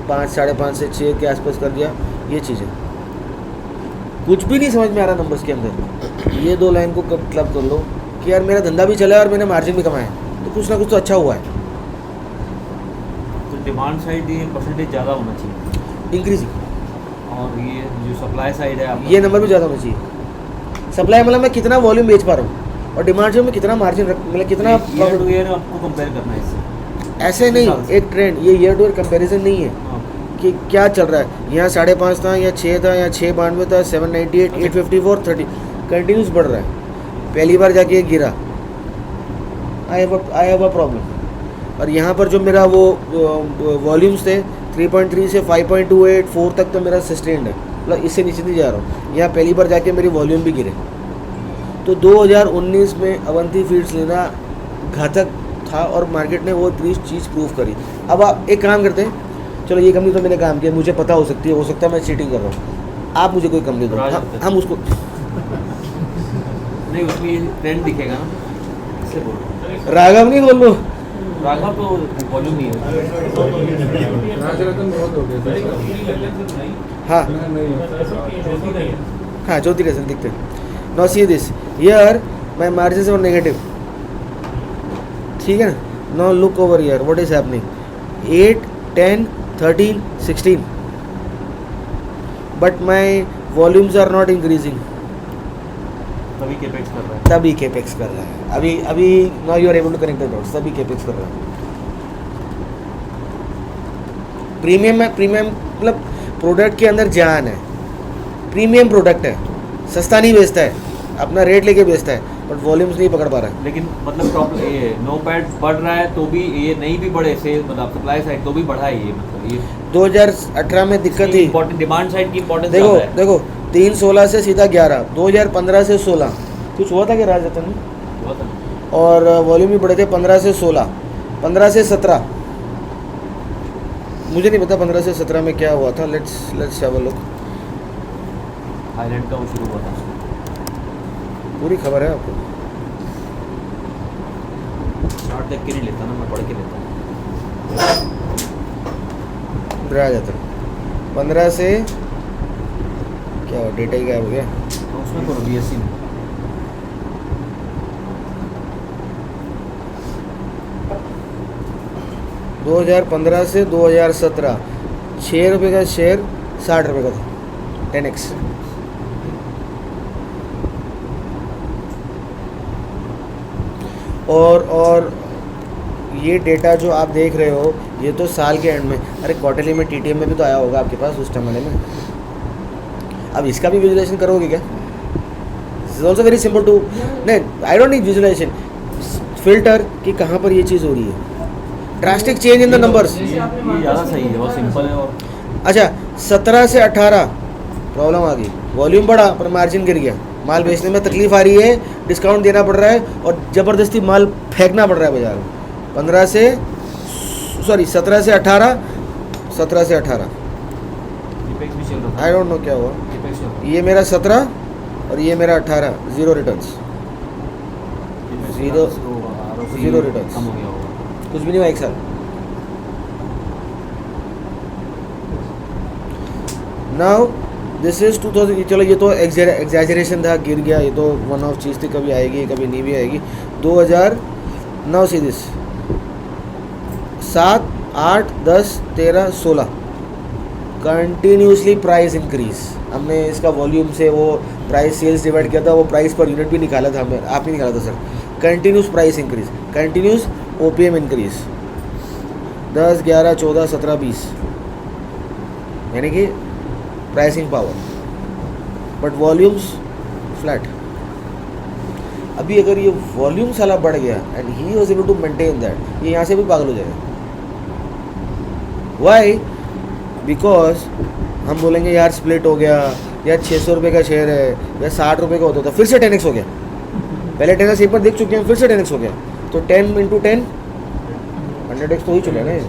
5, 5.5 से 6 के आसपास कर दिया। ये चीज़ें कुछ भी नहीं समझ में आ रहा नंबर्स के अंदर। ये 2 लाइन को क्लब कर लो कि यार मेरा धंधा भी चला है और मैंने मार्जिन भी कमाया, तो कुछ ना कुछ तो अच्छा हुआ है। तो डिमांड साइड ये परसेंटेज ज़्यादा होना चाहिए, इंक्रीजिंग। और ये जो सप्लाई साइड है आपका, ये नंबर भी ज़्यादा होना चाहिए। सप्लाई मतलब मैं कितना वॉल्यूम बेच पा रहा हूँ और डिमांड जो मैं कितना मार्जिन मतलब कितना ईयर टू ईयर आपको कंपेयर करना है इससे। ऐसे नहीं, एक ट्रेंड, ये ईयर टू ईयर कंपैरिजन नहीं है हाँ। कि क्या चल रहा है। यहाँ 5.5 था या 6 था या 6.92 था, 798, 854, 30 कंटिन्यूस बढ़ रहा है। पहली बार जाके ये गिरा, आई हैव अ प्रॉब्लम। और यहाँ पर जो मेरा वो वॉल्यूम्स थे 3.3 से 5.28, 4 तक तो मेरा सस्टेन्ड है, मतलब इससे नीचे नहीं जा रहा हूँ। यहाँ पहली बार जाके मेरी वॉल्यूम भी गिरे। तो 2019 में अवंती फीड्स लेना घातक था और मार्केट ने वो चीज़ प्रूव करी। अब आप एक काम करते हैं, चलो ये कंपनी तो मैंने काम किया, मुझे पता हो सकती है, हो सकता है मैं चीटिंग कर रहा हूँ, आप मुझे कोई कंपनी दो, हम उसको नहीं, उसमें ये ट्रेंड दिखेगा ना, इससे बोल रहा हूँ। राघव नहीं बोल लो, राघव तो वॉल्यूम नहीं है। हाँ हाँ, ज्योति रेसन दिखते हैं। Now see this here my margins are negative, ठीक है ना। Now look over here, what is happening, 8, 10, 13, 16, but my volumes are not increasing. तभी केपेक्स कर रहा है, तभी केपेक्स कर रहा है। अभी now you are able to connect the dots, तभी केपेक्स कर रहा है। प्रीमियम है, प्रीमियम मतलब प्रोडक्ट के अंदर जान है, प्रीमियम प्रोडक्ट है, सस्ता नहीं बेचता है, अपना रेट लेके बेचता है, बट वॉल्यूम्स नहीं पकड़ पा रहा है। लेकिन मतलब प्रॉब्लम ये नो पैड बढ़ रहा है तो भी ये नहीं भी बढ़े से, मतलब सप्लाई साइड तो भी बढ़ा है ये, मतलब ये 2018 में दिक्कत थी। इम्पोर्टेंट डिमांड साइड की इम्पोर्टेंस देखो देखो 316 से सीधा 11, 2015 से 16 कुछ हुआ था कि राजरतन में, बहुत है। और वॉल्यूम भी बढ़े थे 15 से 16, 15 से 17, मुझे नहीं पता 15 से 17 में क्या हुआ था। Let's have a look. Thailand का वो शुरू हुआ था, पूरी खबर है आपको, चार्ट देख के नहीं लेता ना, मैं पढ़ के लेता हूँ। राजरतन 15 से क्या हुआ, डेटा ही गायब हो गया। तो उसमें करो BSc में। – 2015 से 2017 6 रुपये का शेयर 60 रुपये का था, 10x। और ये डेटा जो आप देख रहे हो ये तो साल के एंड में, अरे क्वार्टरली में TTM में भी तो आया होगा आपके पास उस टाइम वाले में। अब इसका भी विजुलाइजेशन करोगे क्या? It's also very simple to, नहीं I don't need visualisation, filter कि कहाँ पर ये चीज़ हो रही है, drastic change in the numbers. ये ज़्यादा सही है, बहुत सिंपल है। और अच्छा 17 से 18 प्रॉब्लम आ गई, वॉल्यूम बढ़ा पर मार्जिन गिर गया, माल बेचने में तकलीफ आ रही है, डिस्काउंट देना पड़ रहा है और ज़बरदस्ती माल फेंकना पड़ रहा है बाजार में। 17 से 18, 17 से 18 केपेक्स भी चल रहा था, आई डोंट नो क्या हुआ। केपेक्स चल रहा था। ये मेरा 17 और ये मेरा 18, zero returns, Zero- zero returns। कम हो गया होगा। कुछ भी नहीं हुआ एक साल। नाउ दिस इज 2000, चलो ये तो एग्जैजरेशन था, गिर गया, ये तो वन ऑफ चीज़ थी, कभी आएगी कभी नहीं भी आएगी। 2009 से दिस 7, 8, 10, 13, 16 कंटिन्यूसली प्राइस इंक्रीज, हमने इसका वॉल्यूम से वो प्राइस सेल्स डिवाइड किया था, वो प्राइस पर यूनिट भी निकाला था हमें, आपने निकाला था sir. Continuous price increase, continuous OPM increase 10, 11, 14, 17, 20 यानी कि pricing power, but volumes flat. अभी अगर ये वॉल्यूम साला बढ़ गया and he was able to maintain that, ये यहाँ से भी पागल हो जाएगा। वाई? बिकॉज हम बोलेंगे यार स्प्लिट हो गया, यार 600 रुपये का शेयर है, या 60 रुपये का होता था, फिर से 10x हो गया। पहले 10x एक बार देख चुके हैं, फिर से 10x हो गया, तो 10 × 10 100x तो हो ही चुका है ना ये।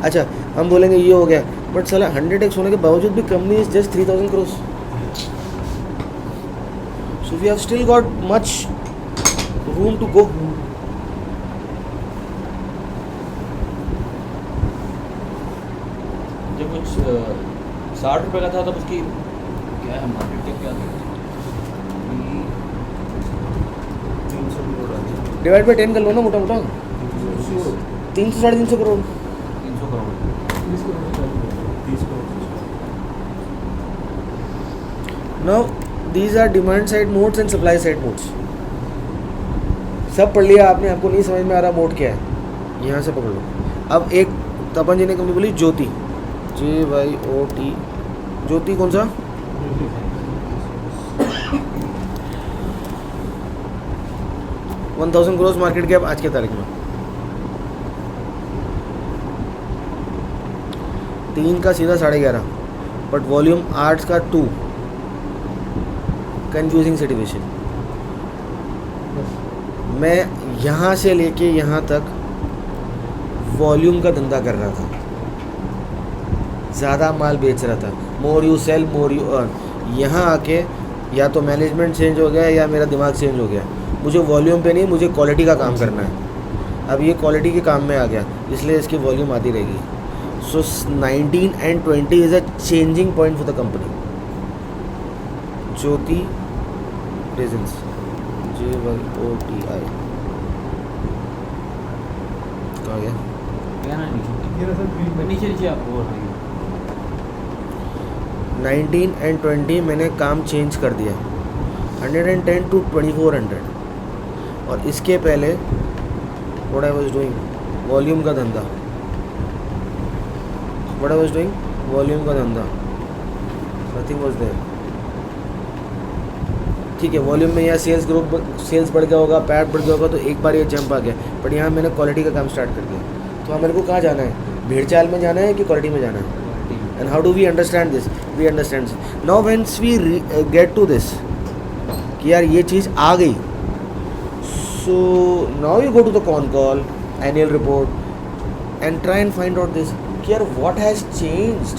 अच्छा हम बोलेंगे ये हो गया, बट साला 100x होने के बावजूद भी company is just 3000 crore. So we have still got much room to go. जब कुछ 60 रुपये का था तब उसकी क्या है मार्केट कैप क्या थी? 300 करोड़ आती है। डिवाइड बाई 10 कर लो ना मोटा मोटा, 300 साढ़े 300 crore. 300 crore. 30 crore. Now these are demand side modes and supply side modes. सब पढ़ लिया आपने, आपको नहीं समझ में आ रहा मोड क्या है, यहाँ से पकड़ लो। अब एक तपन जी ने कंपनी बोली ज्योति, JYOT, ज्योति कौन सा? $1000 करोड़ मार्केट कैप आज के तारीख में, 3 का सीधा 11.5, बट वॉल्यूम 8 का 2। Confusing situation. मैं यहाँ से लेके यहाँ तक वॉल्यूम का धंधा कर रहा था, ज़्यादा माल बेच रहा था, more you sell more you earn. यहाँ आके या तो मैनेजमेंट चेंज हो गया या मेरा दिमाग चेंज हो गया, मुझे वॉल्यूम पे नहीं, मुझे क्वालिटी का काम करना है। अब ये क्वालिटी के काम में आ गया, इसलिए इसकी वॉल्यूम आती रहेगी। सो 19 and 20 is a changing point for the company. Jyoti resins, JYOTI कहाँ गया? क्या ना नीचे नीचे आपको 19 and 20 मैंने काम चेंज कर दिया, 110 to 2400। और इसके पहले what I was doing, volume का धंधा। What I was doing, volume का धंधा, नथिंग वाज देयर। ठीक है, वॉल्यूम में या सेल्स ग्रोथ, सेल्स बढ़ गया होगा, पैट बढ़ गया होगा, तो एक बार ये जंप आ गया, बट यहाँ मैंने क्वालिटी का काम स्टार्ट कर दिया। तो मेरे को कहाँ जाना है, भेड़ चाल में जाना है कि क्वालिटी में जाना है? And how do we understand this? We understand now whence we get to this कि यार ये चीज़ आ गई। So now you go to the con call, annual report and try and find out this कि यार what has changed,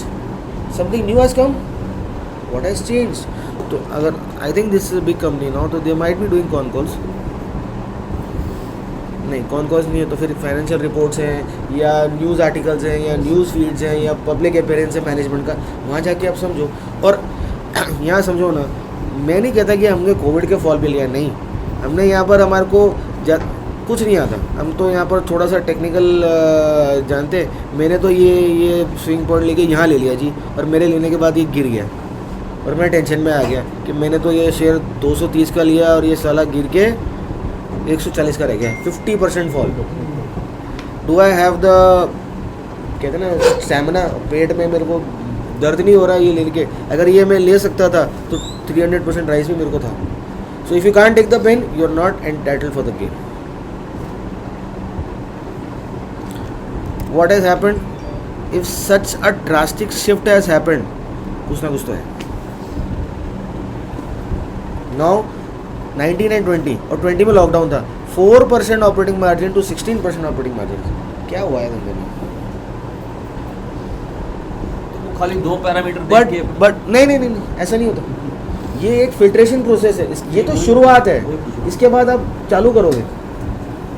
something new has come, what has changed. तो अगर I think this is a big company now, तो they might be doing con calls. नहीं, कॉन कॉल्स नहीं है तो फिर फाइनेंशियल रिपोर्ट्स हैं या न्यूज़ आर्टिकल्स हैं या न्यूज़ फीड्स हैं या पब्लिक अपीयरेंस है मैनेजमेंट का, वहाँ जाके आप समझो। और यहाँ समझो ना, मैं नहीं कहता कि हमने कोविड के फॉल भी लिया, नहीं, हमने यहाँ पर हमारे को कुछ नहीं आता, हम तो यहाँ पर थोड़ा सा टेक्निकल जानते। मैंने तो ये स्विंग पॉइंट लेके यहाँ ले लिया जी, और मेरे लेने के बाद ये गिर गया और मैं टेंशन में आ गया कि मैंने तो ये शेयर 230 का लिया और ये साला गिर के 140 का रह गया, 50% fall. Do I have the, कहते ना स्टैमिना, पेट में मेरे को दर्द नहीं हो रहा है ये लेके, अगर ये मैं ले सकता था तो 300% राइस भी मेरे को था। So if you can't take the pain, you are not entitled for the gain. What has happened if such a drastic shift has happened, कुछ ना कुछ तो है। नाउ 19 and 20, और 20 में लॉकडाउन था, 4% operating margin to 16% operating margin. क्या हुआ है धंधे में? तो खाली 2 पैरामीटर बट नहीं, ऐसा नहीं होता। ये एक फिल्ट्रेशन प्रोसेस है, ये तो शुरुआत है, इसके बाद आप चालू करोगे।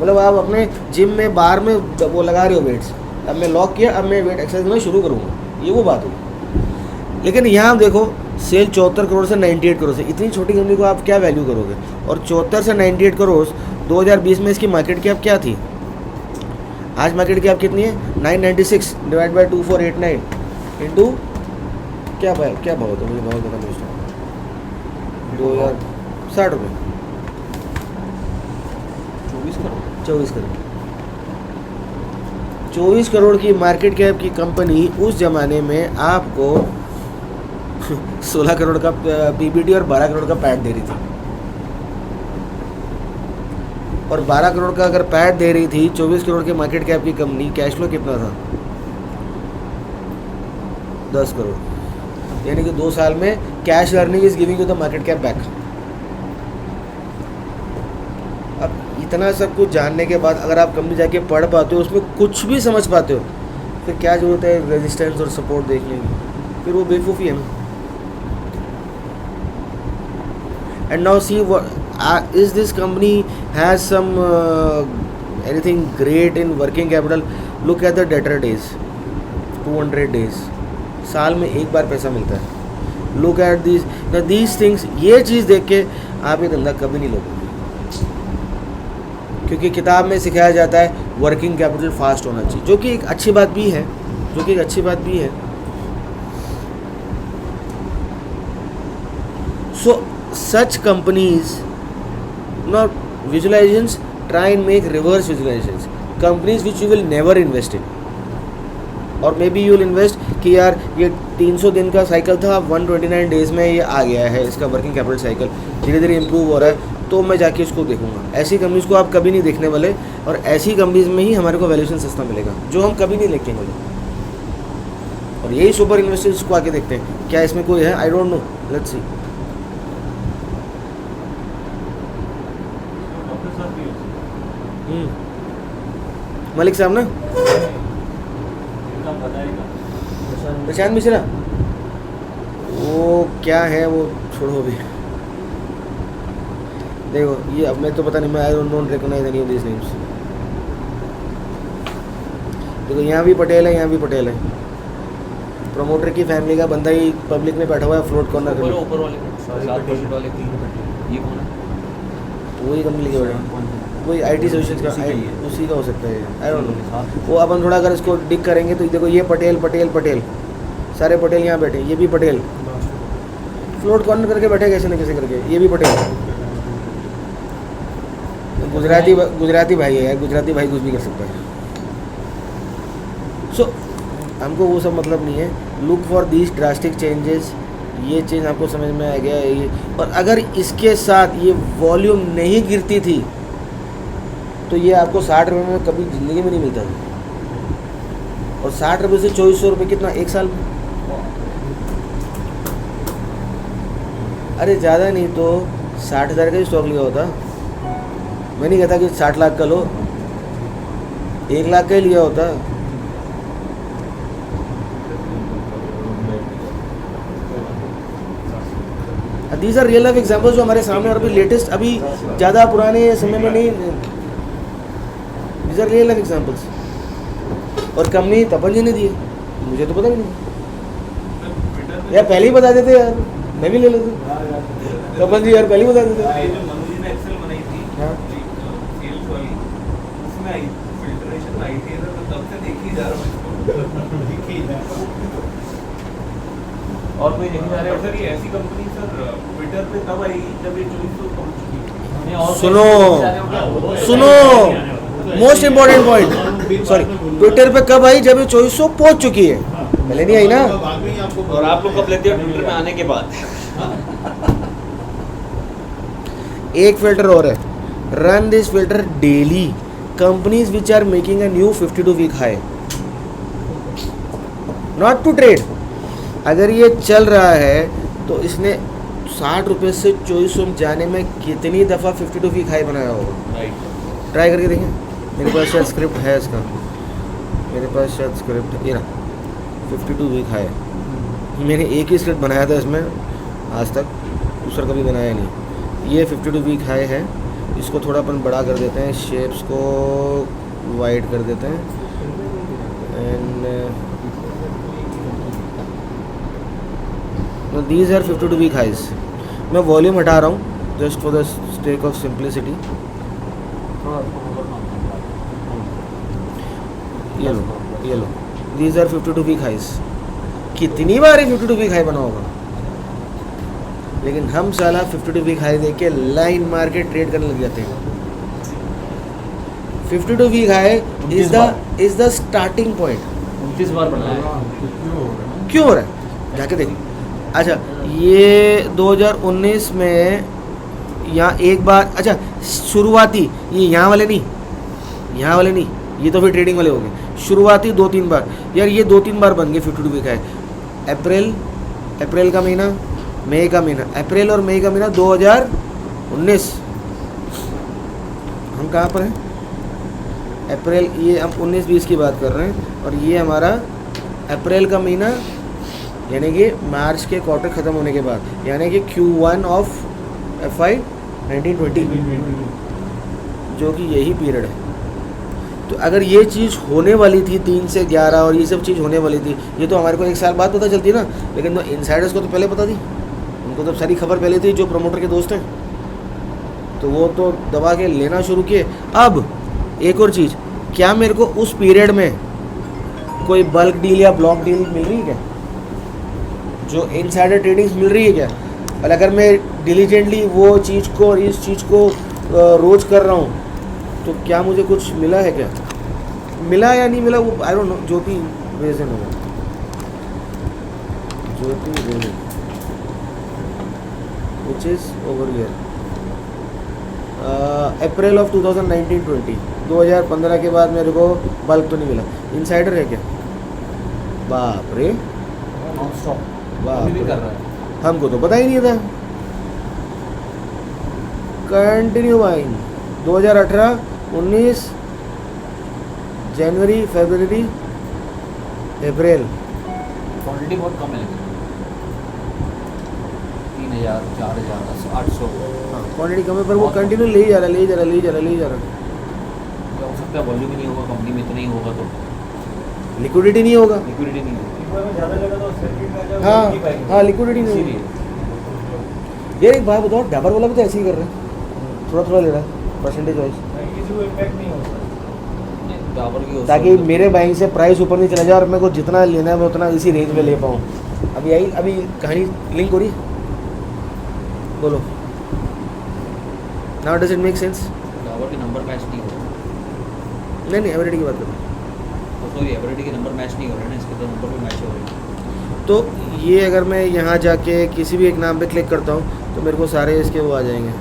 मतलब आप अपने जिम में बार में वो लगा रहे हो वेट्स, अब मैं लॉक किया, अब मैं वेट एक्सरसाइज में शुरू करूँगा, ये वो बात होगी। लेकिन यहाँ देखो, सेल 74 करोड़ से 98 करोड़ से, इतनी छोटी कंपनी को आप क्या वैल्यू करोगे? और 74 से 98 करोड़ 2020 में इसकी मार्केट कैप क्या थी? आज मार्केट कैप कितनी है? 996 डिवाइड बाई 2489, इंटू क्या भाव होता है, मुझे भाव पता नहीं उसका, 2060 रुपये, 24 करोड़ की मार्केट कैप की कंपनी उस जमाने में आपको 16 करोड़ का पीबीटी और 12 करोड़ का पैट दे रही थी। और 12 करोड़ का अगर पैट दे रही थी 24 करोड़ के मार्केट कैप की कंपनी, कैश फ्लो कितना था? 10 करोड़। यानी कि 2 साल में cash earning is giving you the market cap back. अब इतना सब कुछ जानने के बाद अगर आप कंपनी जाके पढ़ पाते हो, उसमें कुछ भी समझ पाते हो, फिर क्या जरूरत है रेजिस्टेंस और सपोर्ट देखने की? फिर वो बेवकूफ़ी है ना। And now see is this company has some anything great in working capital? Look at the debtor days, 200 days, साल में एक बार पैसा मिलता है। Look at these things, ये चीज़ देख के आप ये धंधा कभी नहीं लोगे, क्योंकि किताब में सिखाया जाता है वर्किंग कैपिटल फास्ट होना चाहिए, जो कि एक अच्छी बात भी है, So such companies, not visualizations, try and make reverse visualizations, companies which you will never invest in, और may be you will invest कि यार ये 300 दिन का साइकिल था, 129 डेज़ में ये आ गया है, इसका वर्किंग कैपिटल साइकिल धीरे धीरे इंप्रूव हो रहा है, तो मैं जाके इसको देखूंगा। ऐसी कंपनीज़ को आप कभी नहीं देखने वाले, और ऐसी कंपनीज़ में ही हमारे को वैल्यूएशन सस्ता मिलेगा, जो हम कभी नहीं देखेंगे वाले। और यही सुपर इन्वेस्टर्स को आके देखते हैं, क्या इसमें कोई है? आई don't no, let's see. Malik साहब ना, प्रशांत मिश्रा, वो क्या है वो छोड़ो अभी। देखो ये अब मैं तो पता नहीं, मैं I don't recognize any of this names. देखो यहाँ भी पटेल है, यहाँ भी पटेल है, प्रमोटर की फैमिली का बंदा ही पब्लिक में बैठा हुआ है फ्लोट कॉर्नर पे। ऊपर वाले 7% वाले ये कौन है? वही कंपनी के बैठा, वही IT सोल्यूशंस का, उसी का हो सकता है, आई डोंट नो। वो अपन थोड़ा अगर इसको डिग करेंगे तो देखो ये पटेल पटेल पटेल, सारे पटेल यहाँ बैठे, ये भी पटेल फ्लोट कॉर्नर करके बैठे कैसे न कैसे करके, ये भी पटेल। गुजराती भाई है यार, गुजराती भाई कुछ भी कर सकता है। सो हमको वो सब मतलब नहीं है। Look for these drastic changes, ये चीज़ आपको समझ में आ गया है ये। और अगर इसके साथ ये वॉल्यूम नहीं गिरती थी तो ये आपको 60 रुपये में कभी ज़िंदगी में नहीं मिलता था। और 60 रुपये से 2400 रुपये कितना एक साल में? अरे ज़्यादा नहीं तो 60,000 का ही स्टॉक लिया होता। मैं नहीं कहता कि 60 लाख का लो, 1 लाख का ही लिया होता। These are real life examples जो हमारे सामने, और अभी लेटेस्ट, अभी ज़्यादा पुराने समय में नहीं, these are real life examples. और कंपनी तपन जी ने दिए, मुझे तो पता भी नहीं यार, पहले ही बता देते यार, मैं भी ले लेता। तपन जी यार पहले ही बता देते। मनु जी ने एक्सेल बनाई थी, सेल्स वाली, उसमें आई फिल्ट्रेशन आई थी, तो तब से देखी जा रहा हूँ, देखी जा और कोई नहीं जा रहा है। सर ये ऐसी कंपनी सर ट्विटर पे तब आई जब ये 2400 पहुंच चुकी है। सुनो most important point, sorry, Twitter पे कब आई? जब ये 2400 पहुंच चुकी है, पहले नहीं आई ना। और आप लोग कब लेते हो? ट्विटर में आने के बाद। एक फिल्टर और है, run this filter daily, companies which are making a new 52 week high, not to trade. अगर ये चल रहा है तो इसने 60 रुपये से 2400 में जाने में कितनी दफ़ा 52 वीक हाई बनाया होगा? राइट, ट्राई करके देखें। मेरे पास शायद स्क्रिप्ट है इसका, मेरे पास शायद स्क्रिप्ट, ये ना 52 वीक हाई। मैंने एक ही स्क्रिप्ट बनाया था इसमें आज तक, दूसरा कभी बनाया नहीं। ये 52 वीक हाई है, इसको थोड़ा अपन बड़ा कर देते हैं, शेप्स को वाइड कर देते हैं, and these are 52 week highs। मैं वॉल्यूम हटा रहा हूँ just for the stake of simplicity. ये लो these are 52 week highs। कितनी बार 52 वीक हाई बना होगा, लेकिन हम साला 52 वीक हाई देख के लाइन मार के ट्रेड करने लग जाते हैं। 52 week high is the starting point. 29 बार बना है। क्यों हो रहा है जाके देखो। अच्छा ये 2019 में यहाँ एक बार, अच्छा शुरुआती ये यहाँ वाले नहीं, ये तो फिर ट्रेडिंग वाले हो गए। शुरुआती 2-3 बार यार, ये 2-3 बार बन गए 52 वीक है। अप्रैल का महीना, मई का महीना, अप्रैल और मई का महीना 2019। हम कहाँ पर हैं? अप्रैल, ये हम 19-20 की बात कर रहे हैं, और ये हमारा अप्रैल का महीना, यानी कि मार्च के क्वार्टर ख़त्म होने के बाद, यानी कि Q1 ऑफ FY 1920, जो कि यही पीरियड है। तो अगर ये चीज़ होने वाली थी 3 से 11 और ये सब चीज़ होने वाली थी, ये तो हमारे को 1 साल बाद पता चलती ना, लेकिन तो इनसाइडर्स को तो पहले पता थी, उनको तो सारी खबर पहले थी, जो प्रमोटर के दोस्त हैं, तो वो तो दबा के लेना शुरू किए। अब एक और चीज़, क्या मेरे को उस पीरियड में कोई बल्क डील या ब्लॉक डील मिल रही है क्या, जो इनसाइडर ट्रेडिंग्स मिल रही है क्या? और अगर मैं डिलीजेंटली वो चीज़ को और इस चीज़ को रोज़ कर रहा हूँ, तो क्या मुझे कुछ मिला है क्या? मिला या नहीं मिला वो I don't know. Jyoti reason होगा, Jyoti reason which is over year April of 2019-20, 2015 के बाद मेरे को बल्क तो नहीं मिला। इनसाइडर है क्या? बाप रे, नॉन स्टॉप बाप भी रे, कर रहा है। हमको तो पता ही नहीं था। कंटिन्यू बाइंग 2018, 19, जनवरी, फरवरी, अप्रैल। क्वांटिटी बहुत कम है लेकिन 3000, 4000, 800 हाँ क्वान्टिटी कम है, पर वो कंटिन्यू ले ही जा रहा। हो सकता है वॉल्यूम ही नहीं होगा कंपनी में, इतना ही होगा तो लिक्विडिटी नहीं होगा। लिक्विडिटी नहीं होगी। ज़्यादा जगह तो सर्किट में आ जाओ, हाँ लिक्विडिटी नहीं इसीलिए होगी। यार एक बात बताओ, डाबर वाला भी तो ऐसे ही कर रहे हैं, थोड़ा ले रहा है परसेंटेज वाइज, इम्पैक्ट नहीं होता। डाबर की हो ताकि मेरे बाइंग से प्राइस ऊपर नहीं चला जाए और मेरे को जितना लेना है मैं उतना इसी रेंज में ले पाऊँ। अभी कहानी लिंक हो रही है, बोलो now does it make sense? Dabur के नंबर मैच नहीं हो रहे, नहीं एवरेडी की बात करो, तो ये एवरेडी के नंबर मैच नहीं हो रहे ना, इसके तो नंबर भी मैच हो रहे हैं। तो ये अगर मैं यहाँ जाके किसी भी एक नाम पे क्लिक करता हूँ तो मेरे को सारे इसके वो आ जाएंगे,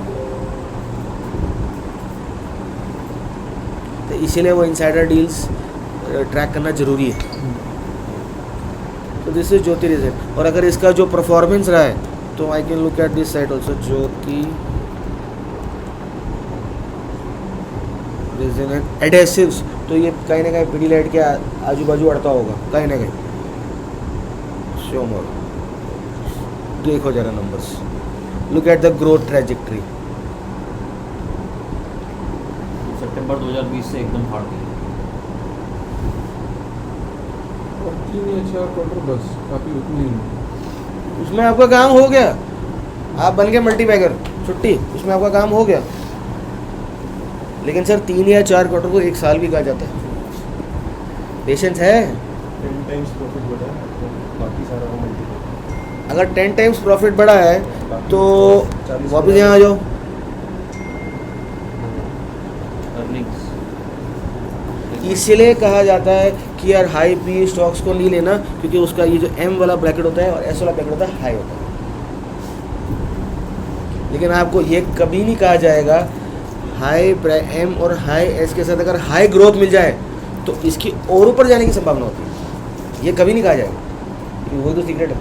तो इसीलिए वो इनसाइडर डील्स ट्रैक करना ज़रूरी है। तो दिस इज ज्योति रिजन, और अगर इसका जो परफॉर्मेंस रहा है तो I can look at this site also, Jyoti resin and adhesives. तो ये कहीं ना कहीं पिडीलाइट के आजू बाजू अड़ता होगा कहीं ना कहीं। शो मोर, देखो जरा numbers, look at the growth trajectory. सितंबर 2020 से एकदम फाड़ दिया। 3 या 4 क्वार्टर बस, काफ़ी उतनी उसमें आपका काम हो गया, आप बन गए मल्टीबैगर, छुट्टी, उसमें आपका काम हो गया। लेकिन सर 3 या 4 क्वार्टर को 1 साल भी कहा जाता है, पेशेंस है। 10 टाइम्स प्रॉफिट बढ़ा है, तो बाकी सारा वो मल्टीपल। अगर 10 टाइम्स प्रॉफिट बढ़ा है तो वापस यहाँ आ जाओ। अर्निंग्स इसीलिए कहा जाता है कि यार हाई पी स्टॉक्स को नहीं लेना, क्योंकि उसका ये जो एम वाला ब्रैकेट होता है और एस वाला ब्रैकेट होता है हाई होता है। लेकिन आपको ये कभी नहीं कहा जाएगा हाई एम और हाई एस के साथ अगर हाई ग्रोथ मिल जाए तो इसकी और ऊपर जाने की संभावना होती है, ये कभी नहीं कहा जाएगा, क्योंकि वही तो सीक्रेट है।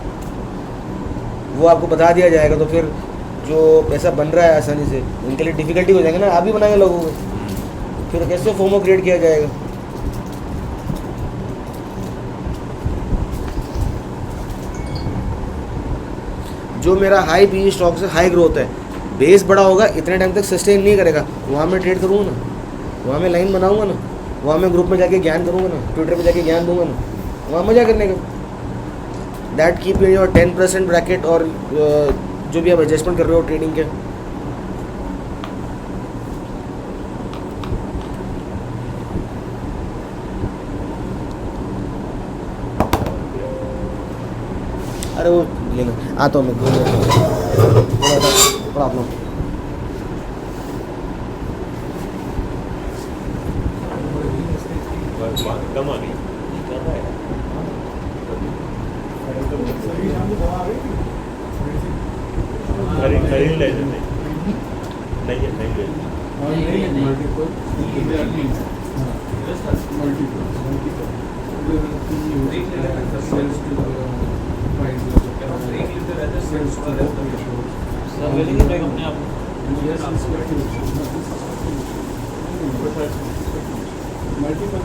वो आपको बता दिया जाएगा तो फिर जो पैसा बन रहा है आसानी से, उनके लिए डिफिकल्टी हो जाएगी ना, आप भी बनाएंगे लोगों को, फिर कैसे फोमो क्रिएट किया जाएगा। जो मेरा हाई पी स्टॉक से हाई ग्रोथ है, बेस बड़ा होगा, इतने टाइम तक सस्टेन नहीं करेगा, वहाँ मैं ट्रेड करूँगा ना, वहाँ मैं लाइन बनाऊँगा ना, वहाँ मैं ग्रुप में जाके ज्ञान करूँगा ना, ट्विटर पे जाके ज्ञान दूंगा ना, वहाँ मज़ा करने का। दैट कीप योर 10% ब्रैकेट, और जो भी आप एडजस्टमेंट कर रहे हो ट्रेडिंग के। अरे वो लेना आता हूँ मैं थोड़ा अपना कम आ गई खरीद ले नहीं है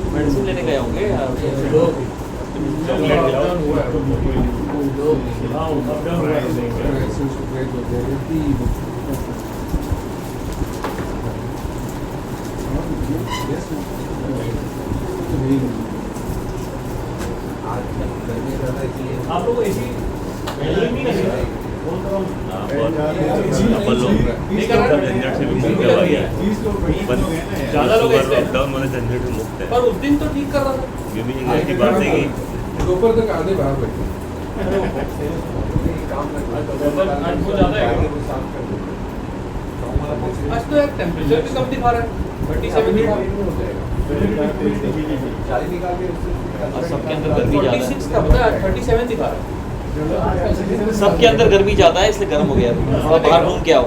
मेडिसिन लेने गए होंगे आप लोग ऐसी अपन लोग झंझट से भी मुक्त हो गया ज़्यादा लोग ऐसे हैं। लॉकडाउन वाले झंझट से मुक्त है पर उस दिन तो ठीक कर रहा था। ये भी एक बात नहीं की दोपहर तक आधे बाहर बैठे आज वो ज़्यादा है आज तो यार टेम्परेचर भी कम दिखा रहा है 37 दिखा रहा है और सबके अंदर गर्मी ज़्यादा 46 का पता है 37 दिखा रहा है है सबके अंदर गर्मी ज़्यादा है इसलिए गर्म हो गया थोड़ा बाहर घूम के आओ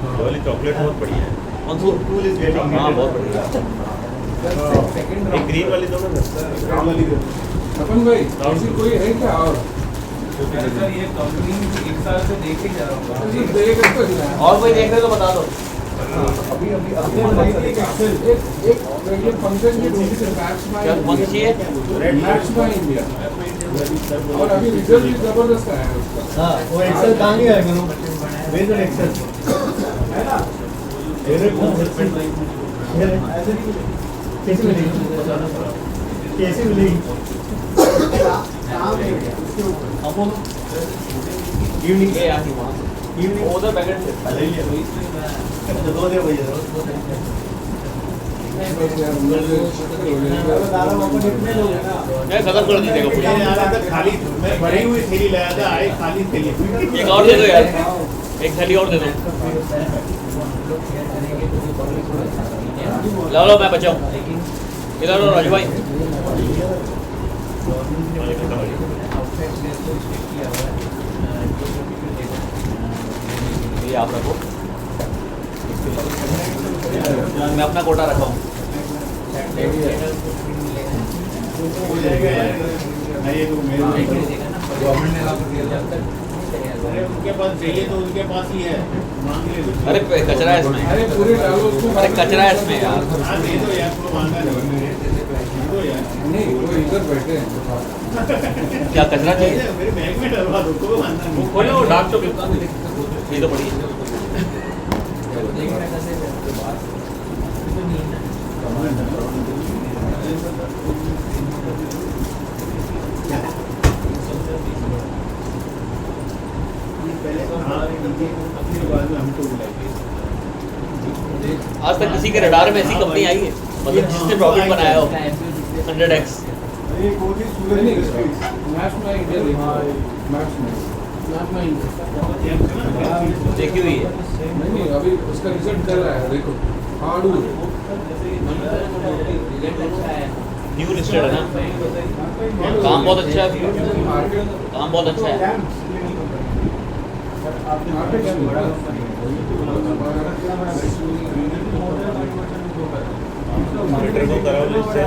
ये वाली चॉकलेट बहुत बढ़िया है मंसूर हाँ बहुत बढ़िया एक ग्रीन वाली दो ना अपन भाई ऐसी कोई है क्या और सर ये कंपनी एक साल से देख ही जा रहा हूँ देख तो और कोई देख रहे तो बता दो अभी अभी अभी एक फंक्शन की क्या कौन सी चाहिए मैच बाय इंडिया और अभी रिजल्ट भी जबरदस्त आया है उसका हाँ वो एक्सेल कहाँ नहीं आएगा ना वेज और एक्सेल है ना कैसे मिलेगी इवनिंग के आके वहाँ से इवनिंग उधर पैकेट से दो दे भैया मैं खत्म कर दीजिएगा पूरा खाली मैं भरी हुई थैली लाया था आई खाली थैली एक और दे दो यार एक थैली और दे दो लो लो मैं बचाऊँ इधर लो राजू भाई ये आप रखो मैं अपना कोटा रखा हूँ उनके पास चाहिए तो उनके पास ही है मांग ले अरे कचरा है इसमें अरे पूरे डालो उसको अरे कचरा है इसमें यार हाँ दे दो यार कोई मांगा नहीं दे दो यार नहीं वो इधर बैठे हैं क्या कचरा चाहिए मेरे बैग में डलवा दो कोई मांगा नहीं खोलो वो डार्क चॉकलेट ये तो बढ़िया आज तक किसी के रडार में ऐसी कंपनी आई है मतलब जिसने प्रॉफिट बनाया हो 100x मैच में इंडिया मैच में देखी हुई है नहीं अभी उसका रिजल्ट कर रहा है देखो हार्डवुड न्यू लिस्टेड है ना काम बहुत अच्छा है काम बहुत अच्छा है मीटर को कराओ लिस्ट से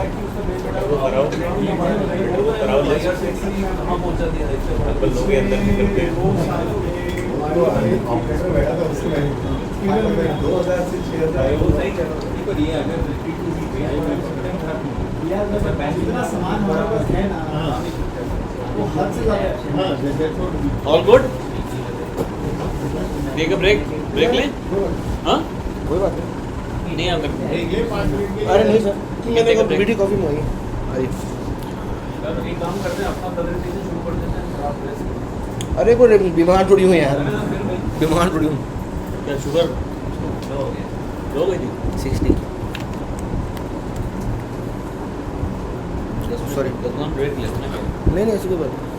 वो कराओ मीटर को कराओ लिस्ट बल्लों के अंदर निकल के all good take a break break लें हाँ कोई बात नहीं नहीं आप अरे नहीं सर मैं मेरे को मीठी कॉफी मंगाई एक काम करते हैं अपना प्रेजेंटेशन शुरू कर देते हैं आप प्रेस अरे कोई बीमार थोड़ी हूँ यार बीमार थोड़ी हूँ क्या शुगर लो गई थी 60 सॉरी ब्रेक लेते हैं नहीं ऐसी कोई बात नहीं